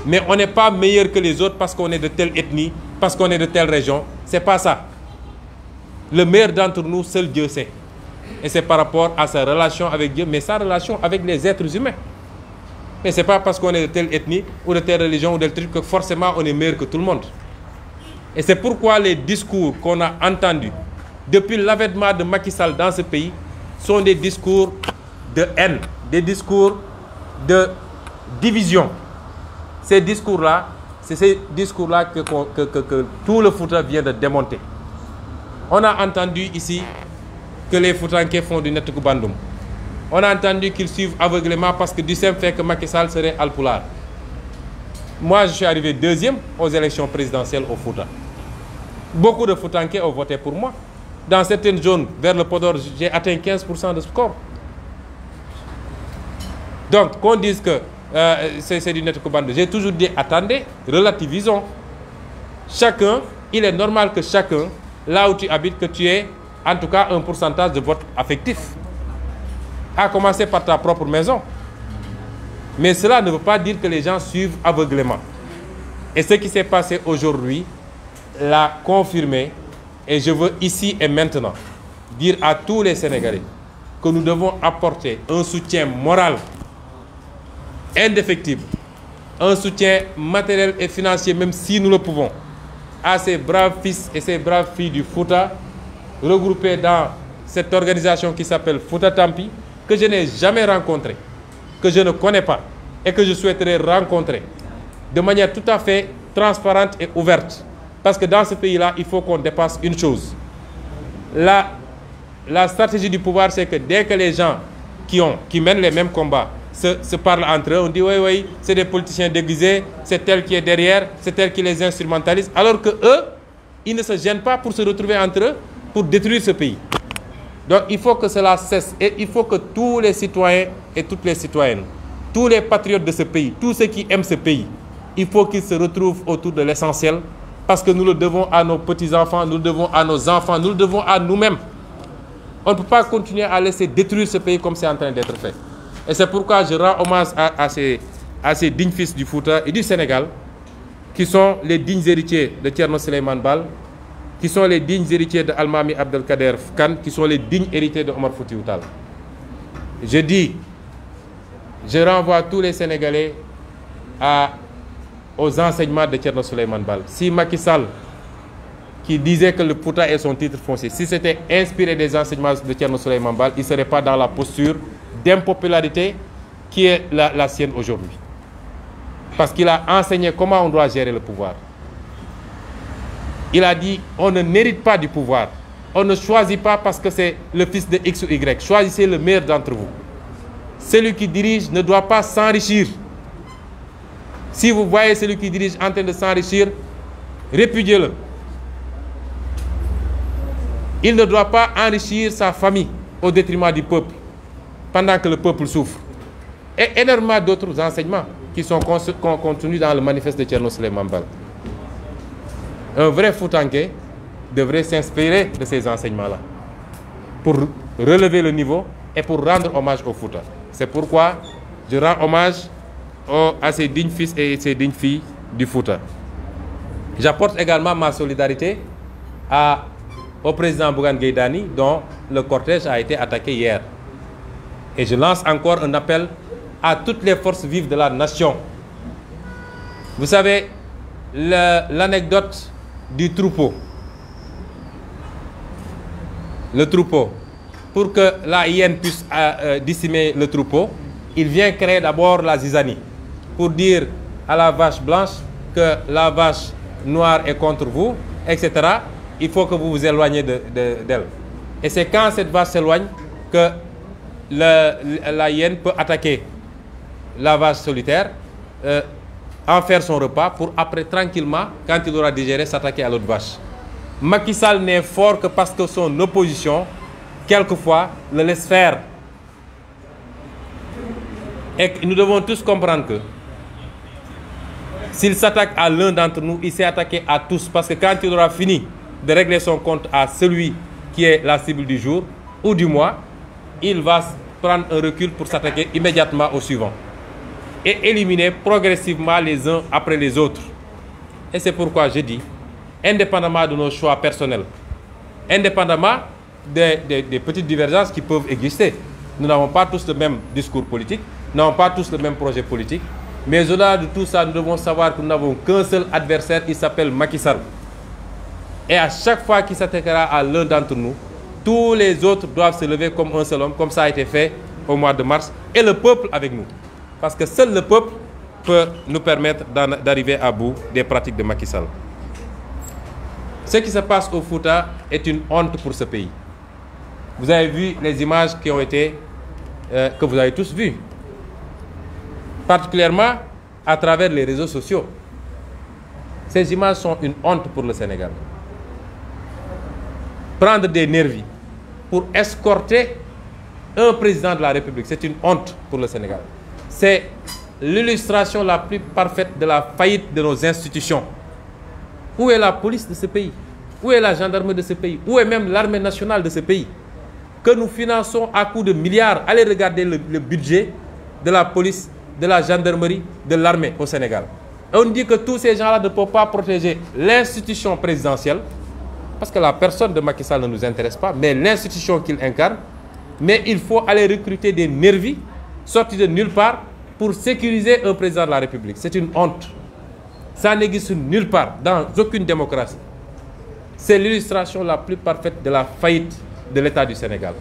Mais on n'est pas meilleur que les autres parce qu'on est de telle ethnie, parce qu'on est de telle région. C'est pas ça. Le meilleur d'entre nous, seul Dieu sait. Et c'est par rapport à sa relation avec Dieu, mais sa relation avec les êtres humains. Mais ce n'est pas parce qu'on est de telle ethnie, ou de telle religion, ou de tel truc, que forcément on est meilleur que tout le monde. Et c'est pourquoi les discours qu'on a entendus depuis l'avènement de Macky Sall dans ce pays sont des discours de haine, des discours de division. Ces discours-là, c'est ces discours-là que tout le Fouta vient de démonter. On a entendu ici que les Foutanké font du Nettougou Bandoum. On a entendu qu'ils suivent aveuglément parce que du simple fait que Macky Sall serait Alpulaar. Moi, je suis arrivé deuxième aux élections présidentielles au Fouta. Beaucoup de Foutanké ont voté pour moi. Dans certaines zones, vers le Podor, j'ai atteint 15% de score. Donc, qu'on dise que c'est du net commando. J'ai toujours dit, attendez, relativisons. Chacun, il est normal que chacun, là où tu habites, que tu aies en tout cas un pourcentage de vote affectif. À commencer par ta propre maison. Mais cela ne veut pas dire que les gens suivent aveuglément. Et ce qui s'est passé aujourd'hui l'a confirmé. Et je veux ici et maintenant dire à tous les Sénégalais que nous devons apporter un soutien moral indéfectible, un soutien matériel et financier, même si nous le pouvons, à ces braves fils et ces braves filles du Fouta, regroupés dans cette organisation qui s'appelle Fouta Tampi, que je n'ai jamais rencontré, que je ne connais pas et que je souhaiterais rencontrer de manière tout à fait transparente et ouverte. Parce que dans ce pays-là, il faut qu'on dépasse une chose. La stratégie du pouvoir, c'est que dès que les gens qui mènent les mêmes combats se parlent entre eux, on dit oui, oui, c'est des politiciens déguisés, c'est tel qui est derrière, c'est tel qui les instrumentalise, alors que eux, ils ne se gênent pas pour se retrouver entre eux pour détruire ce pays. Donc il faut que cela cesse et il faut que tous les citoyens et toutes les citoyennes, tous les patriotes de ce pays, tous ceux qui aiment ce pays, il faut qu'ils se retrouvent autour de l'essentiel parce que nous le devons à nos petits-enfants, nous le devons à nos enfants, nous le devons à nous-mêmes. On ne peut pas continuer à laisser détruire ce pays comme c'est en train d'être fait. Et c'est pourquoi je rends hommage à ces dignes fils du Fouta et du Sénégal qui sont les dignes héritiers de Thierno Souleymane Baal, qui sont les dignes héritiers de Almami Abdelkader Kane, qui sont les dignes héritiers de Omar Foutiyou Tall. Je renvoie tous les Sénégalais aux enseignements de Thierno Souleymane Baal. Si Macky Sall, qui disait que le Fouta est son titre foncier, si c'était inspiré des enseignements de Thierno Souleymane Baal, il ne serait pas dans la posture d'impopularité qui est la sienne aujourd'hui. Parce qu'il a enseigné comment on doit gérer le pouvoir. Il a dit, on ne mérite pas du pouvoir. On ne choisit pas parce que c'est le fils de X ou Y. Choisissez le meilleur d'entre vous. Celui qui dirige ne doit pas s'enrichir. Si vous voyez celui qui dirige en train de s'enrichir, répudiez-le. Il ne doit pas enrichir sa famille au détriment du peuple, pendant que le peuple souffre. Et énormément d'autres enseignements qui sont contenus dans le manifeste de Thierno Souleymane Baal. Un vrai Foutanké devrait s'inspirer de ces enseignements-là pour relever le niveau et pour rendre hommage au Fouta. C'est pourquoi je rends hommage à ces dignes fils et ces dignes filles du Fouta. J'apporte également ma solidarité au président Bougane Gueye Dany, dont le cortège a été attaqué hier. Et je lance encore un appel à toutes les forces vives de la nation. Vous savez, l'anecdote du troupeau. Le troupeau. Pour que la hyène puisse décimer le troupeau, il vient créer d'abord la zizanie. Pour dire à la vache blanche que la vache noire est contre vous, etc. Il faut que vous vous éloignez d'elle. Et c'est quand cette vache s'éloigne que la hyène peut attaquer la vache solitaire, en faire son repas pour après tranquillement, quand il aura digéré, s'attaquer à l'autre vache. Macky Sall n'est fort que parce que son opposition, quelquefois, le laisse faire. Et nous devons tous comprendre que s'il s'attaque à l'un d'entre nous, il s'est attaqué à tous. Parce que quand il aura fini de régler son compte à celui qui est la cible du jour ou du mois, il va prendre un recul pour s'attaquer immédiatement au suivant et éliminer progressivement les uns après les autres. Et c'est pourquoi je dis, indépendamment de nos choix personnels, indépendamment des petites divergences qui peuvent exister, nous n'avons pas tous le même discours politique, nous n'avons pas tous le même projet politique, mais au-delà de tout ça, nous devons savoir que nous n'avons qu'un seul adversaire, il s'appelle Macky Sall. Et à chaque fois qu'il s'attaquera à l'un d'entre nous, tous les autres doivent se lever comme un seul homme, comme ça a été fait au mois de mars, et le peuple avec nous. Parce que seul le peuple peut nous permettre d'arriver à bout des pratiques de Macky Sall. Ce qui se passe au Fouta est une honte pour ce pays. Vous avez vu les images qui ont été, que vous avez tous vues, particulièrement à travers les réseaux sociaux. Ces images sont une honte pour le Sénégal. Prendre des nervis pour escorter un président de la République, c'est une honte pour le Sénégal. C'est l'illustration la plus parfaite de la faillite de nos institutions. Où est la police de ce pays? Où est la gendarmerie de ce pays? Où est même l'armée nationale de ce pays? Que nous finançons à coups de milliards. Allez regarder le budget de la police, de la gendarmerie, de l'armée au Sénégal. Et on dit que tous ces gens-là ne peuvent pas protéger l'institution présidentielle, parce que la personne de Macky Sall ne nous intéresse pas, mais l'institution qu'il incarne. Mais il faut aller recruter des nervis sortis de nulle part pour sécuriser un président de la République. C'est une honte. Ça n'existe nulle part, dans aucune démocratie. C'est l'illustration la plus parfaite de la faillite de l'État du Sénégal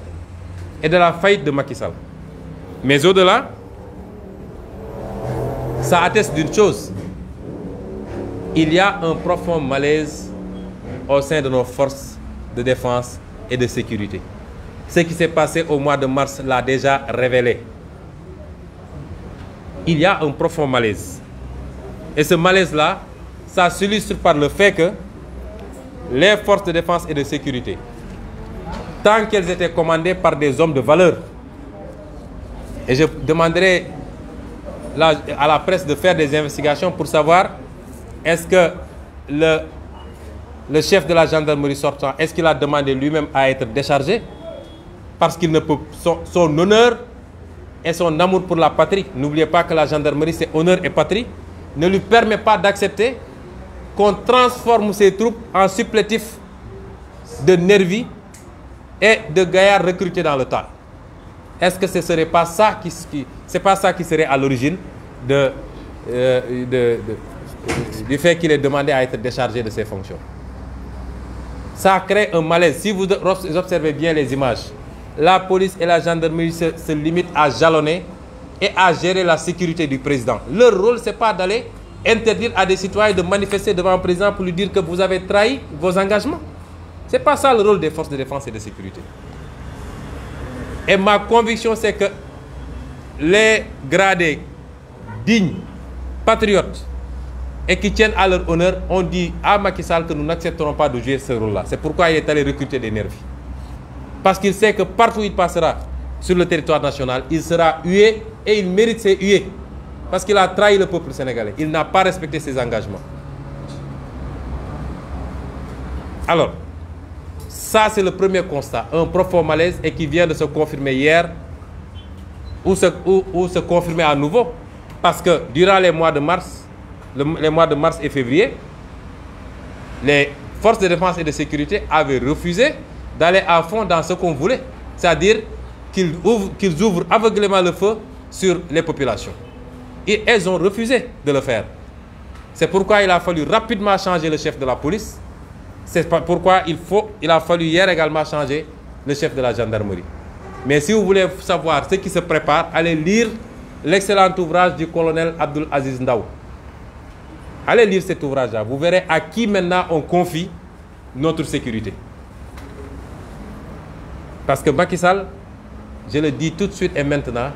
et de la faillite de Macky Sall. Mais au-delà, ça atteste d'une chose. Il y a un profond malaise au sein de nos forces de défense et de sécurité. Ce qui s'est passé au mois de mars l'a déjà révélé. Il y a un profond malaise. Et ce malaise-là, ça s'illustre par le fait que les forces de défense et de sécurité, tant qu'elles étaient commandées par des hommes de valeur, et je demanderai à la presse de faire des investigations pour savoir est-ce que le chef de la gendarmerie sortant, est-ce qu'il a demandé lui-même à être déchargé? Parce qu'il ne peut, son honneur et son amour pour la patrie, n'oubliez pas que la gendarmerie c'est honneur et patrie, ne lui permet pas d'accepter qu'on transforme ses troupes en supplétifs de nervis et de gaillards recrutés dans le tas. Est-ce que ce ne serait pas ça qui serait à l'origine du fait qu'il est demandé à être déchargé de ses fonctions? Ça crée un malaise. Si vous observez bien les images, la police et la gendarmerie se limitent à jalonner et à gérer la sécurité du président. Leur rôle, ce n'est pas d'aller interdire à des citoyens de manifester devant un président pour lui dire que vous avez trahi vos engagements. Ce n'est pas ça le rôle des forces de défense et de sécurité. Et ma conviction, c'est que les gradés dignes, patriotes et qui tiennent à leur honneur ont dit à Macky Sall que nous n'accepterons pas de jouer ce rôle-là. C'est pourquoi il est allé recruter des nervis. Parce qu'il sait que partout où il passera sur le territoire national, il sera hué et il mérite ses huées. Parce qu'il a trahi le peuple sénégalais. Il n'a pas respecté ses engagements. Alors, ça c'est le premier constat, un profond malaise et qui vient de se confirmer hier ou se confirmer à nouveau. Parce que durant les mois de mars et février, les forces de défense et de sécurité avaient refusé d'aller à fond dans ce qu'on voulait. C'est-à-dire qu'ils ouvrent aveuglément le feu sur les populations. Et elles ont refusé de le faire. C'est pourquoi il a fallu rapidement changer le chef de la police. C'est pourquoi il a fallu hier également changer le chef de la gendarmerie. Mais si vous voulez savoir ce qui se prépare, allez lire l'excellent ouvrage du colonel Abdoul Aziz Ndaw. Allez lire cet ouvrage-là. Vous verrez à qui maintenant on confie notre sécurité. Parce que Macky Sall, je le dis tout de suite et maintenant,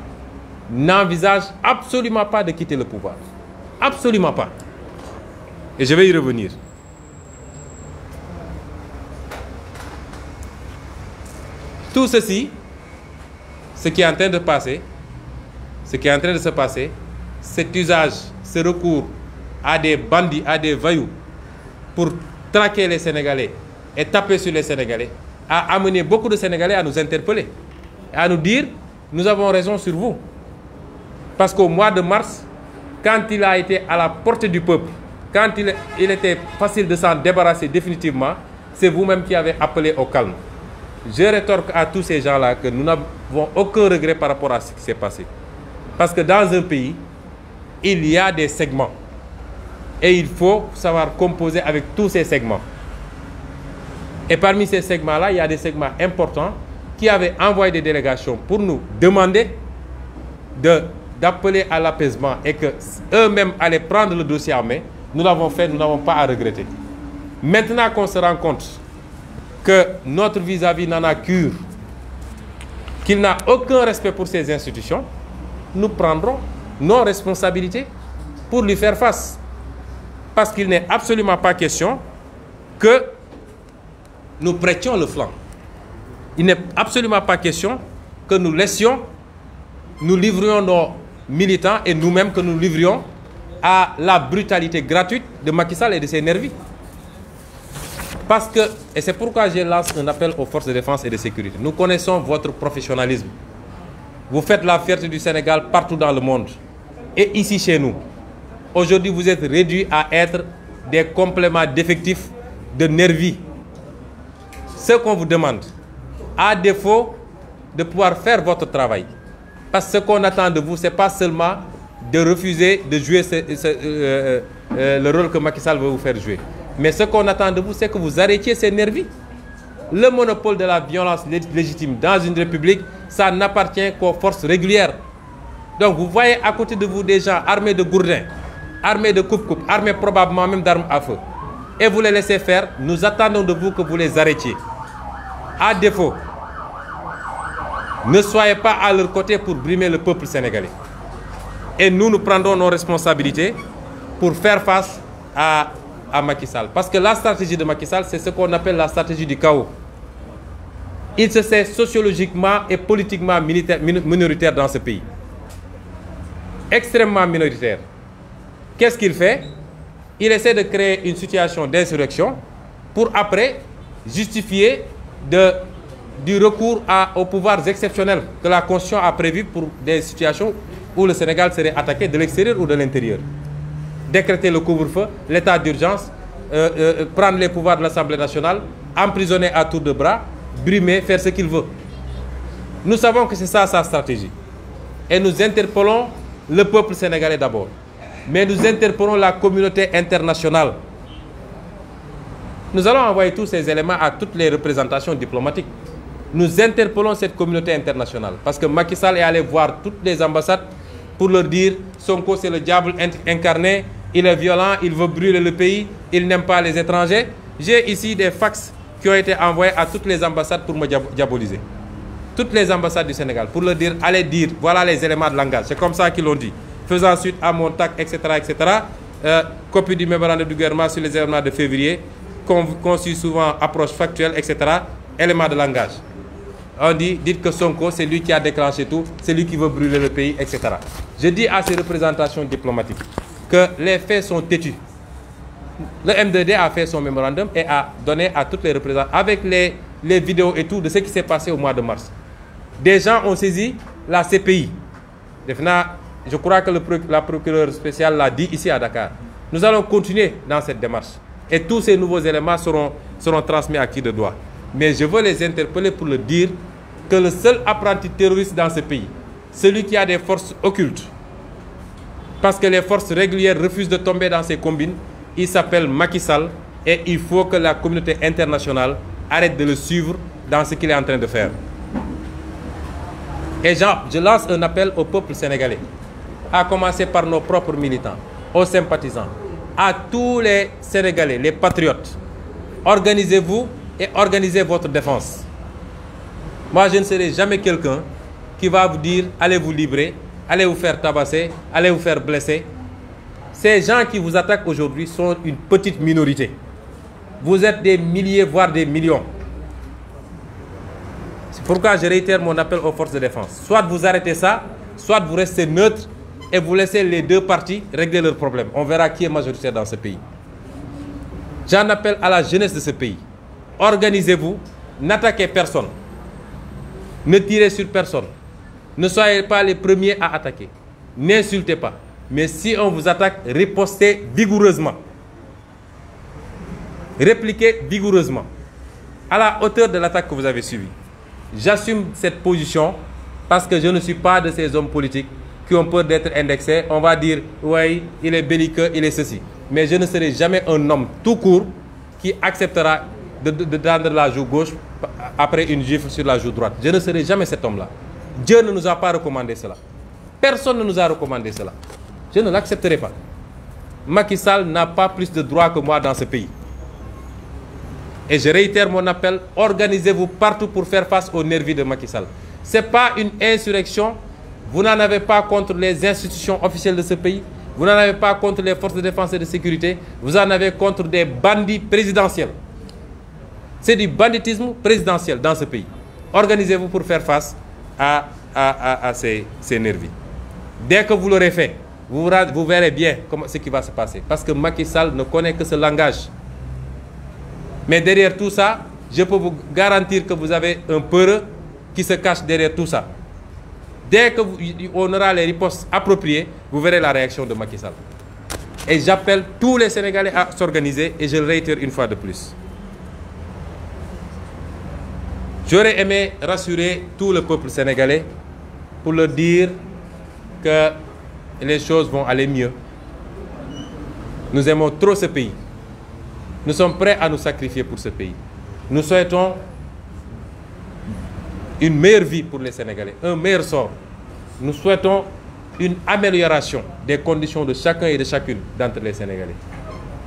n'envisage absolument pas de quitter le pouvoir. Absolument pas. Et je vais y revenir. Tout ceci, ce qui est en train de passer, cet usage, ce recours à des bandits, à des voyous pour traquer les Sénégalais et taper sur les Sénégalais, a amené beaucoup de Sénégalais à nous interpeller et à nous dire « nous avons raison sur vous ». Parce qu'au mois de mars, quand il a été à la portée du peuple, quand il était facile de s'en débarrasser définitivement, c'est vous-même qui avez appelé au calme. Je rétorque à tous ces gens-là que nous n'avons aucun regret par rapport à ce qui s'est passé. Parce que dans un pays, il y a des segments. Et il faut savoir composer avec tous ces segments. Et parmi ces segments-là, il y a des segments importants qui avaient envoyé des délégations pour nous demander d'appeler à l'apaisement et qu'eux-mêmes allaient prendre le dossier en main. Nous l'avons fait, nous n'avons pas à regretter. Maintenant qu'on se rend compte que notre vis-à-vis n'en a cure, qu'il n'a aucun respect pour ces institutions, nous prendrons nos responsabilités pour lui faire face. Parce qu'il n'est absolument pas question que nous prêtions le flanc. Il n'est absolument pas question que nous laissions, nous livrions militants et nous-mêmes que nous livrions à la brutalité gratuite de Macky Sall et de ses nervis. Parce que, et c'est pourquoi je lance un appel aux forces de défense et de sécurité. Nous connaissons votre professionnalisme. Vous faites la fierté du Sénégal partout dans le monde. Et ici chez nous. Aujourd'hui, vous êtes réduits à être des compléments d'effectifs de nervis. Ce qu'on vous demande, à défaut de pouvoir faire votre travail. Parce que ce qu'on attend de vous, ce n'est pas seulement de refuser de jouer le rôle que Macky Sall veut vous faire jouer. Mais ce qu'on attend de vous, c'est que vous arrêtiez ces nervis. Le monopole de la violence légitime dans une république, ça n'appartient qu'aux forces régulières. Donc vous voyez à côté de vous des gens armés de gourdins, armés de coupe-coupe, armés probablement même d'armes à feu. Et vous les laissez faire, nous attendons de vous que vous les arrêtiez. À défaut, ne soyez pas à leur côté pour brimer le peuple sénégalais. Et nous prendrons nos responsabilités pour faire face à Macky Sall. Parce que la stratégie de Macky Sall, c'est ce qu'on appelle la stratégie du chaos. Il se sait sociologiquement et politiquement minoritaire dans ce pays. Extrêmement minoritaire. Qu'est-ce qu'il fait? Il essaie de créer une situation d'insurrection pour après justifier du recours aux pouvoirs exceptionnels que la Constitution a prévu pour des situations où le Sénégal serait attaqué de l'extérieur ou de l'intérieur. Décréter le couvre-feu, l'état d'urgence, prendre les pouvoirs de l'Assemblée nationale, emprisonner à tour de bras, brimer, faire ce qu'il veut. Nous savons que c'est ça sa stratégie. Et nous interpellons le peuple sénégalais d'abord. Mais nous interpellons la communauté internationale. Nous allons envoyer tous ces éléments à toutes les représentations diplomatiques. Nous interpellons cette communauté internationale. Parce que Macky Sall est allé voir toutes les ambassades pour leur dire « Sonko, c'est le diable incarné, il est violent, il veut brûler le pays, il n'aime pas les étrangers. » J'ai ici des fax qui ont été envoyés à toutes les ambassades pour me diaboliser. Toutes les ambassades du Sénégal, pour leur dire « Allez dire, voilà les éléments de langage. » C'est comme ça qu'ils l'ont dit. Faisant suite à mon TAC, etc., etc. Copie du mémorandum du gouvernement sur les événements de février, conçu souvent approche factuelle, etc. Éléments de langage. On dit, dites que Sonko, c'est lui qui a déclenché tout, c'est lui qui veut brûler le pays, etc. Je dis à ces représentations diplomatiques que les faits sont têtus. Le M2D a fait son mémorandum et a donné à toutes les représentations, avec les vidéos et tout, de ce qui s'est passé au mois de mars. Des gens ont saisi la CPI. Je crois que la procureure spéciale l'a dit ici à Dakar. Nous allons continuer dans cette démarche. Et tous ces nouveaux éléments seront transmis à qui de droit. Mais je veux les interpeller pour le dire que le seul apprenti terroriste dans ce pays, celui qui a des forces occultes, parce que les forces régulières refusent de tomber dans ces combines, il s'appelle Macky Sall et il faut que la communauté internationale arrête de le suivre dans ce qu'il est en train de faire. Et je lance un appel au peuple sénégalais, à commencer par nos propres militants, aux sympathisants, à tous les Sénégalais, les patriotes. Organisez-vous et organisez votre défense. Moi, je ne serai jamais quelqu'un qui va vous dire « Allez vous livrer, allez vous faire tabasser, allez vous faire blesser ». Ces gens qui vous attaquent aujourd'hui sont une petite minorité. Vous êtes des milliers, voire des millions. C'est pourquoi je réitère mon appel aux forces de défense. Soit vous arrêtez ça, soit vous restez neutre et vous laissez les deux parties régler leurs problèmes. On verra qui est majoritaire dans ce pays. J'en appelle à la jeunesse de ce pays. Organisez-vous, n'attaquez personne. Ne tirez sur personne. Ne soyez pas les premiers à attaquer. N'insultez pas. Mais si on vous attaque, ripostez vigoureusement. Répliquez vigoureusement. À la hauteur de l'attaque que vous avez subie. J'assume cette position parce que je ne suis pas de ces hommes politiques qui ont peur d'être indexés. On va dire, oui, il est belliqueux, il est ceci. Mais je ne serai jamais un homme tout court qui acceptera de tendre la joue gauche après une gifle sur la joue droite. Je ne serai jamais cet homme-là. Dieu ne nous a pas recommandé cela. Personne ne nous a recommandé cela. Je ne l'accepterai pas. Macky Sall n'a pas plus de droits que moi dans ce pays. Et je réitère mon appel, organisez-vous partout pour faire face aux nervis de Macky Sall. Ce n'est pas une insurrection. Vous n'en avez pas contre les institutions officielles de ce pays. Vous n'en avez pas contre les forces de défense et de sécurité. Vous en avez contre des bandits présidentiels. C'est du banditisme présidentiel dans ce pays. Organisez-vous pour faire face à ces nervis. Dès que vous l'aurez fait, vous verrez bien ce qui va se passer. Parce que Macky Sall ne connaît que ce langage. Mais derrière tout ça, je peux vous garantir que vous avez un peureux qui se cache derrière tout ça. Dès qu'on aura les ripostes appropriées, vous verrez la réaction de Macky Sall. Et j'appelle tous les Sénégalais à s'organiser et je le réitère une fois de plus. J'aurais aimé rassurer tout le peuple sénégalais pour leur dire que les choses vont aller mieux. Nous aimons trop ce pays. Nous sommes prêts à nous sacrifier pour ce pays. Nous souhaitons une meilleure vie pour les Sénégalais, un meilleur sort. Nous souhaitons une amélioration des conditions de chacun et de chacune d'entre les Sénégalais.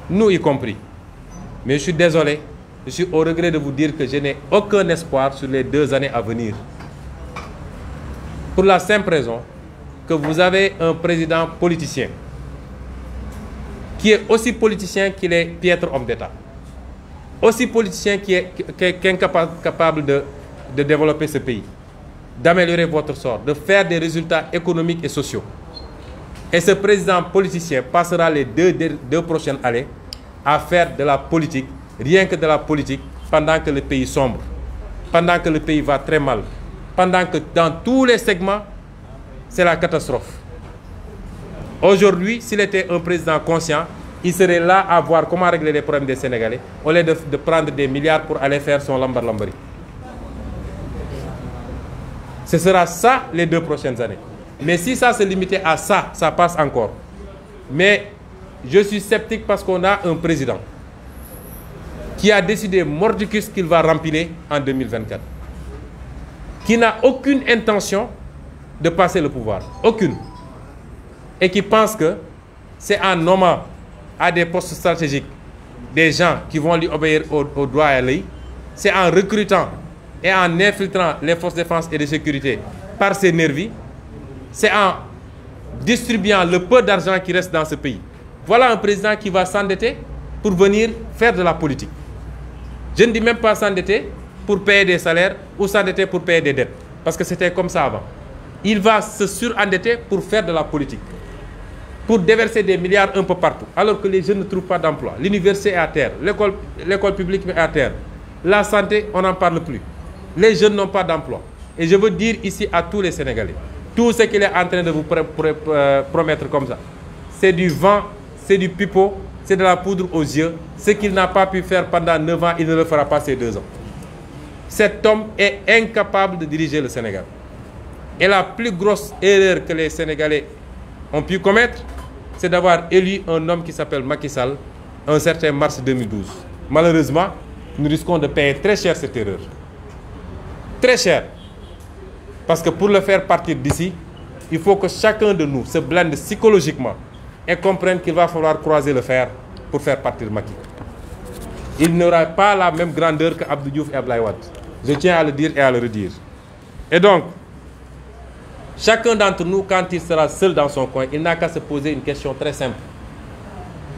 Nous y compris. Mais je suis désolé, je suis au regret de vous dire que je n'ai aucun espoir sur les 2 années à venir. Pour la simple raison que vous avez un président politicien qui est aussi politicien qu'il est piètre homme d'État. Aussi politicien qui est incapable de développer ce pays, d'améliorer votre sort, de faire des résultats économiques et sociaux. Et ce président politicien passera les deux prochaines années à faire de la politique, rien que de la politique, pendant que le pays sombre, pendant que le pays va très mal, pendant que dans tous les segments, c'est la catastrophe. Aujourd'hui, s'il était un président conscient, il serait là à voir comment régler les problèmes des Sénégalais, au lieu de prendre des milliards pour aller faire son lambar-lambari. Ce sera ça les 2 prochaines années. Mais si ça se limitait à ça, ça passe encore. Mais je suis sceptique parce qu'on a un président qui a décidé mordicus qu'il va rempiler en 2024. Qui n'a aucune intention de passer le pouvoir. Aucune. Et qui pense que c'est en nommant à des postes stratégiques des gens qui vont lui obéir au droit à l'œil, c'est en recrutant et en infiltrant les forces de défense et de sécurité par ses nervis, c'est en distribuant le peu d'argent qui reste dans ce pays. Voilà un président qui va s'endetter pour venir faire de la politique. Je ne dis même pas s'endetter pour payer des salaires ou s'endetter pour payer des dettes, parce que c'était comme ça avant. Il va se surendetter pour faire de la politique, pour déverser des milliards un peu partout, alors que les jeunes ne trouvent pas d'emploi. L'université est à terre, l'école publique est à terre, la santé, on n'en parle plus. Les jeunes n'ont pas d'emploi. Et je veux dire ici à tous les Sénégalais, tout ce qu'il est en train de vous promettre comme ça, c'est du vent, c'est du pipeau, c'est de la poudre aux yeux. Ce qu'il n'a pas pu faire pendant 9 ans, il ne le fera pas ces 2 ans. Cet homme est incapable de diriger le Sénégal. Et la plus grosse erreur que les Sénégalais ont pu commettre, c'est d'avoir élu un homme qui s'appelle Macky Sall un certain mars 2012. Malheureusement, nous risquons de payer très cher cette erreur. Très cher. Parce que pour le faire partir d'ici, il faut que chacun de nous se blinde psychologiquement et comprenne qu'il va falloir croiser le fer pour faire partir Macky. Il n'aura pas la même grandeur que Abdou Diouf et Abdoulaye Wade. Je tiens à le dire et à le redire. Et donc, chacun d'entre nous, quand il sera seul dans son coin, il n'a qu'à se poser une question très simple.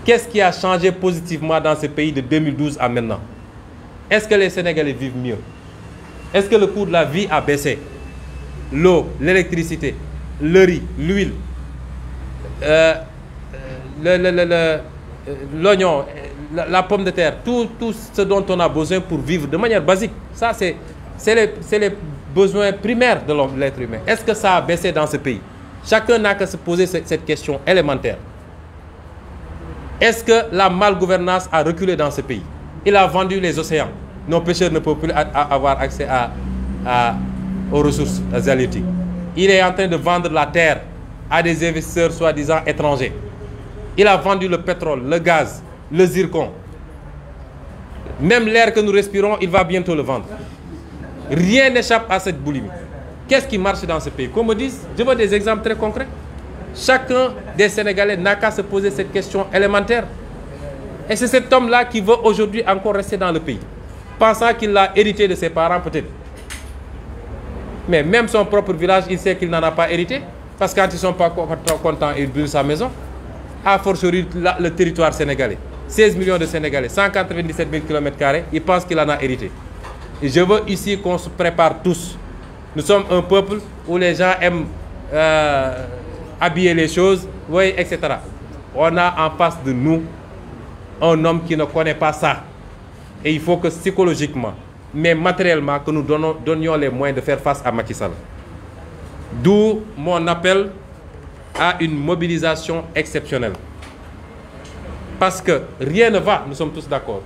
Qu'est-ce qui a changé positivement dans ce pays de 2012 à maintenant? Est-ce que les Sénégalais vivent mieux? Est-ce que le coût de la vie a baissé? L'eau, l'électricité, le riz, l'huile, l'oignon, la pomme de terre, tout ce dont on a besoin pour vivre de manière basique. Ça, c'est les besoins primaires de l'être humain. Est-ce que ça a baissé dans ce pays? Chacun n'a qu'à se poser cette question élémentaire. Est-ce que la malgouvernance a reculé dans ce pays? Il a vendu les océans. Nos pêcheurs ne peuvent plus avoir accès aux ressources halieutiques. Il est en train de vendre la terre à des investisseurs soi-disant étrangers. Il a vendu le pétrole, le gaz, le zircon. Même l'air que nous respirons, il va bientôt le vendre. Rien n'échappe à cette boulimie. Qu'est-ce qui marche dans ce pays? Qu'on me dise, je veux des exemples très concrets. Chacun des Sénégalais n'a qu'à se poser cette question élémentaire. Et c'est cet homme-là qui veut aujourd'hui encore rester dans le pays, pensant qu'il l'a hérité de ses parents peut-être. Mais même son propre village, il sait qu'il n'en a pas hérité. Parce que quand ils ne sont pas contents, ils brûlent sa maison. A fortiori, le territoire sénégalais. 16 millions de Sénégalais, 197 000 km², ils pensent qu'il en a hérité. Et je veux ici qu'on se prépare tous. Nous sommes un peuple où les gens aiment habiller les choses, oui, etc. On a en face de nous un homme qui ne connaît pas ça. Et il faut que psychologiquement, mais matériellement, que nous donnions les moyens de faire face à Macky Sall. D'où mon appel à une mobilisation exceptionnelle. Parce que rien ne va, nous sommes tous d'accord.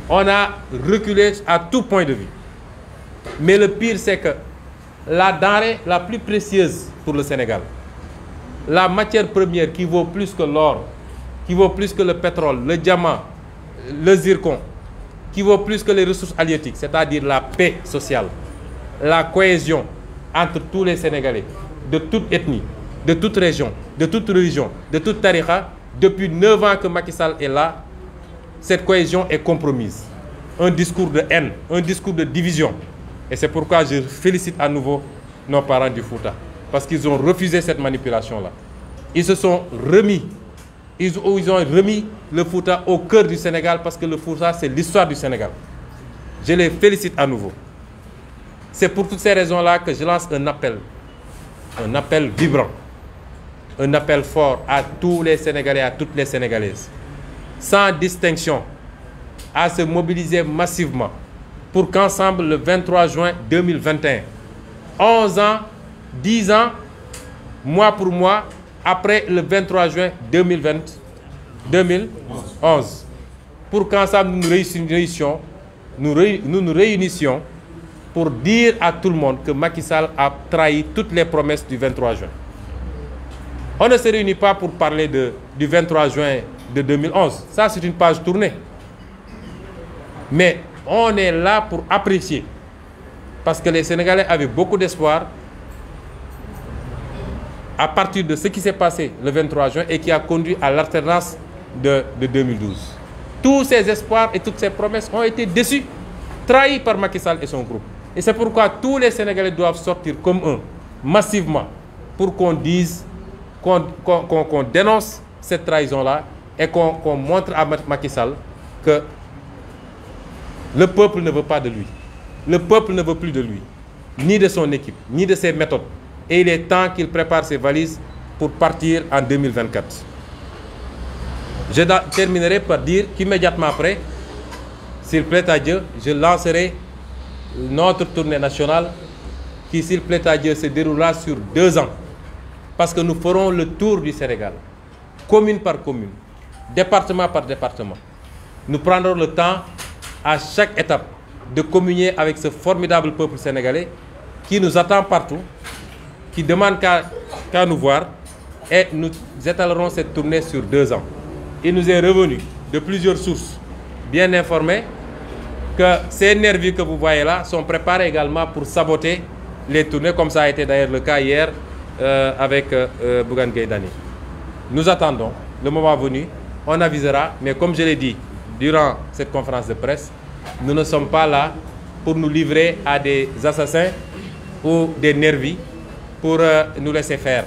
On a reculé à tout point de vue. Mais le pire, c'est que la denrée la plus précieuse pour le Sénégal, la matière première qui vaut plus que l'or, qui vaut plus que le pétrole, le diamant, le zircon, qui vaut plus que les ressources halieutiques, c'est-à-dire la paix sociale, la cohésion entre tous les Sénégalais, de toute ethnie, de toute région, de toute religion, de toute tariqa. Depuis 9 ans que Macky Sall est là, cette cohésion est compromise. Un discours de haine, un discours de division. Et c'est pourquoi je félicite à nouveau nos parents du Fouta. Parce qu'ils ont refusé cette manipulation-là. Ils se sont remis. Ils ont remis le Fouta au cœur du Sénégal parce que le Fouta, c'est l'histoire du Sénégal. Je les félicite à nouveau. C'est pour toutes ces raisons-là que je lance un appel vibrant, un appel fort à tous les Sénégalais, à toutes les Sénégalaises, sans distinction, à se mobiliser massivement pour qu'ensemble, le 23 juin 2021, 11 ans, 10 ans, mois pour mois, après le 23 juin 2011, pour qu'ensemble nous nous réunissions pour dire à tout le monde que Macky Sall a trahi toutes les promesses du 23 juin. On ne se réunit pas pour parler du 23 juin de 2011. Ça, c'est une page tournée. Mais on est là pour apprécier. Parce que les Sénégalais avaient beaucoup d'espoir à partir de ce qui s'est passé le 23 juin et qui a conduit à l'alternance de 2012. Tous ces espoirs et toutes ces promesses ont été déçus, trahis par Macky Sall et son groupe. Et c'est pourquoi tous les Sénégalais doivent sortir comme un, massivement, pour qu'on dise, qu'on dénonce cette trahison-là et qu'on montre à Macky Sall que le peuple ne veut pas de lui. Le peuple ne veut plus de lui, ni de son équipe, ni de ses méthodes. Et il est temps qu'il prépare ses valises pour partir en 2024. Je terminerai par dire qu'immédiatement après, s'il plaît à Dieu, je lancerai notre tournée nationale qui, s'il plaît à Dieu, se déroulera sur 2 ans. Parce que nous ferons le tour du Sénégal, commune par commune, département par département. Nous prendrons le temps, à chaque étape, de communier avec ce formidable peuple sénégalais qui nous attend partout, qui demande qu'à nous voir, et nous étalerons cette tournée sur 2 ans. Il nous est revenu de plusieurs sources bien informées que ces nervis que vous voyez là sont préparés également pour saboter les tournées, comme ça a été d'ailleurs le cas hier avec Bougane Gueye Dany. Nous attendons le moment venu, on avisera, mais comme je l'ai dit durant cette conférence de presse, nous ne sommes pas là pour nous livrer à des assassins ou des nervis pour nous laisser faire.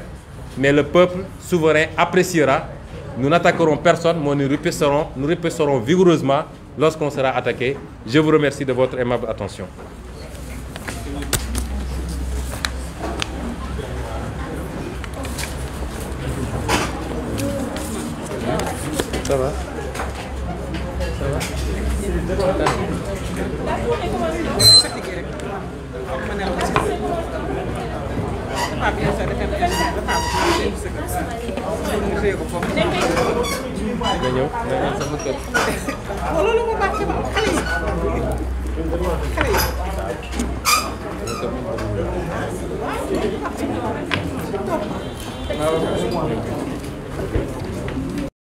Mais le peuple souverain appréciera. Nous n'attaquerons personne, mais nous riposterons vigoureusement lorsqu'on sera attaqué. Je vous remercie de votre aimable attention. Ça va? Ça va?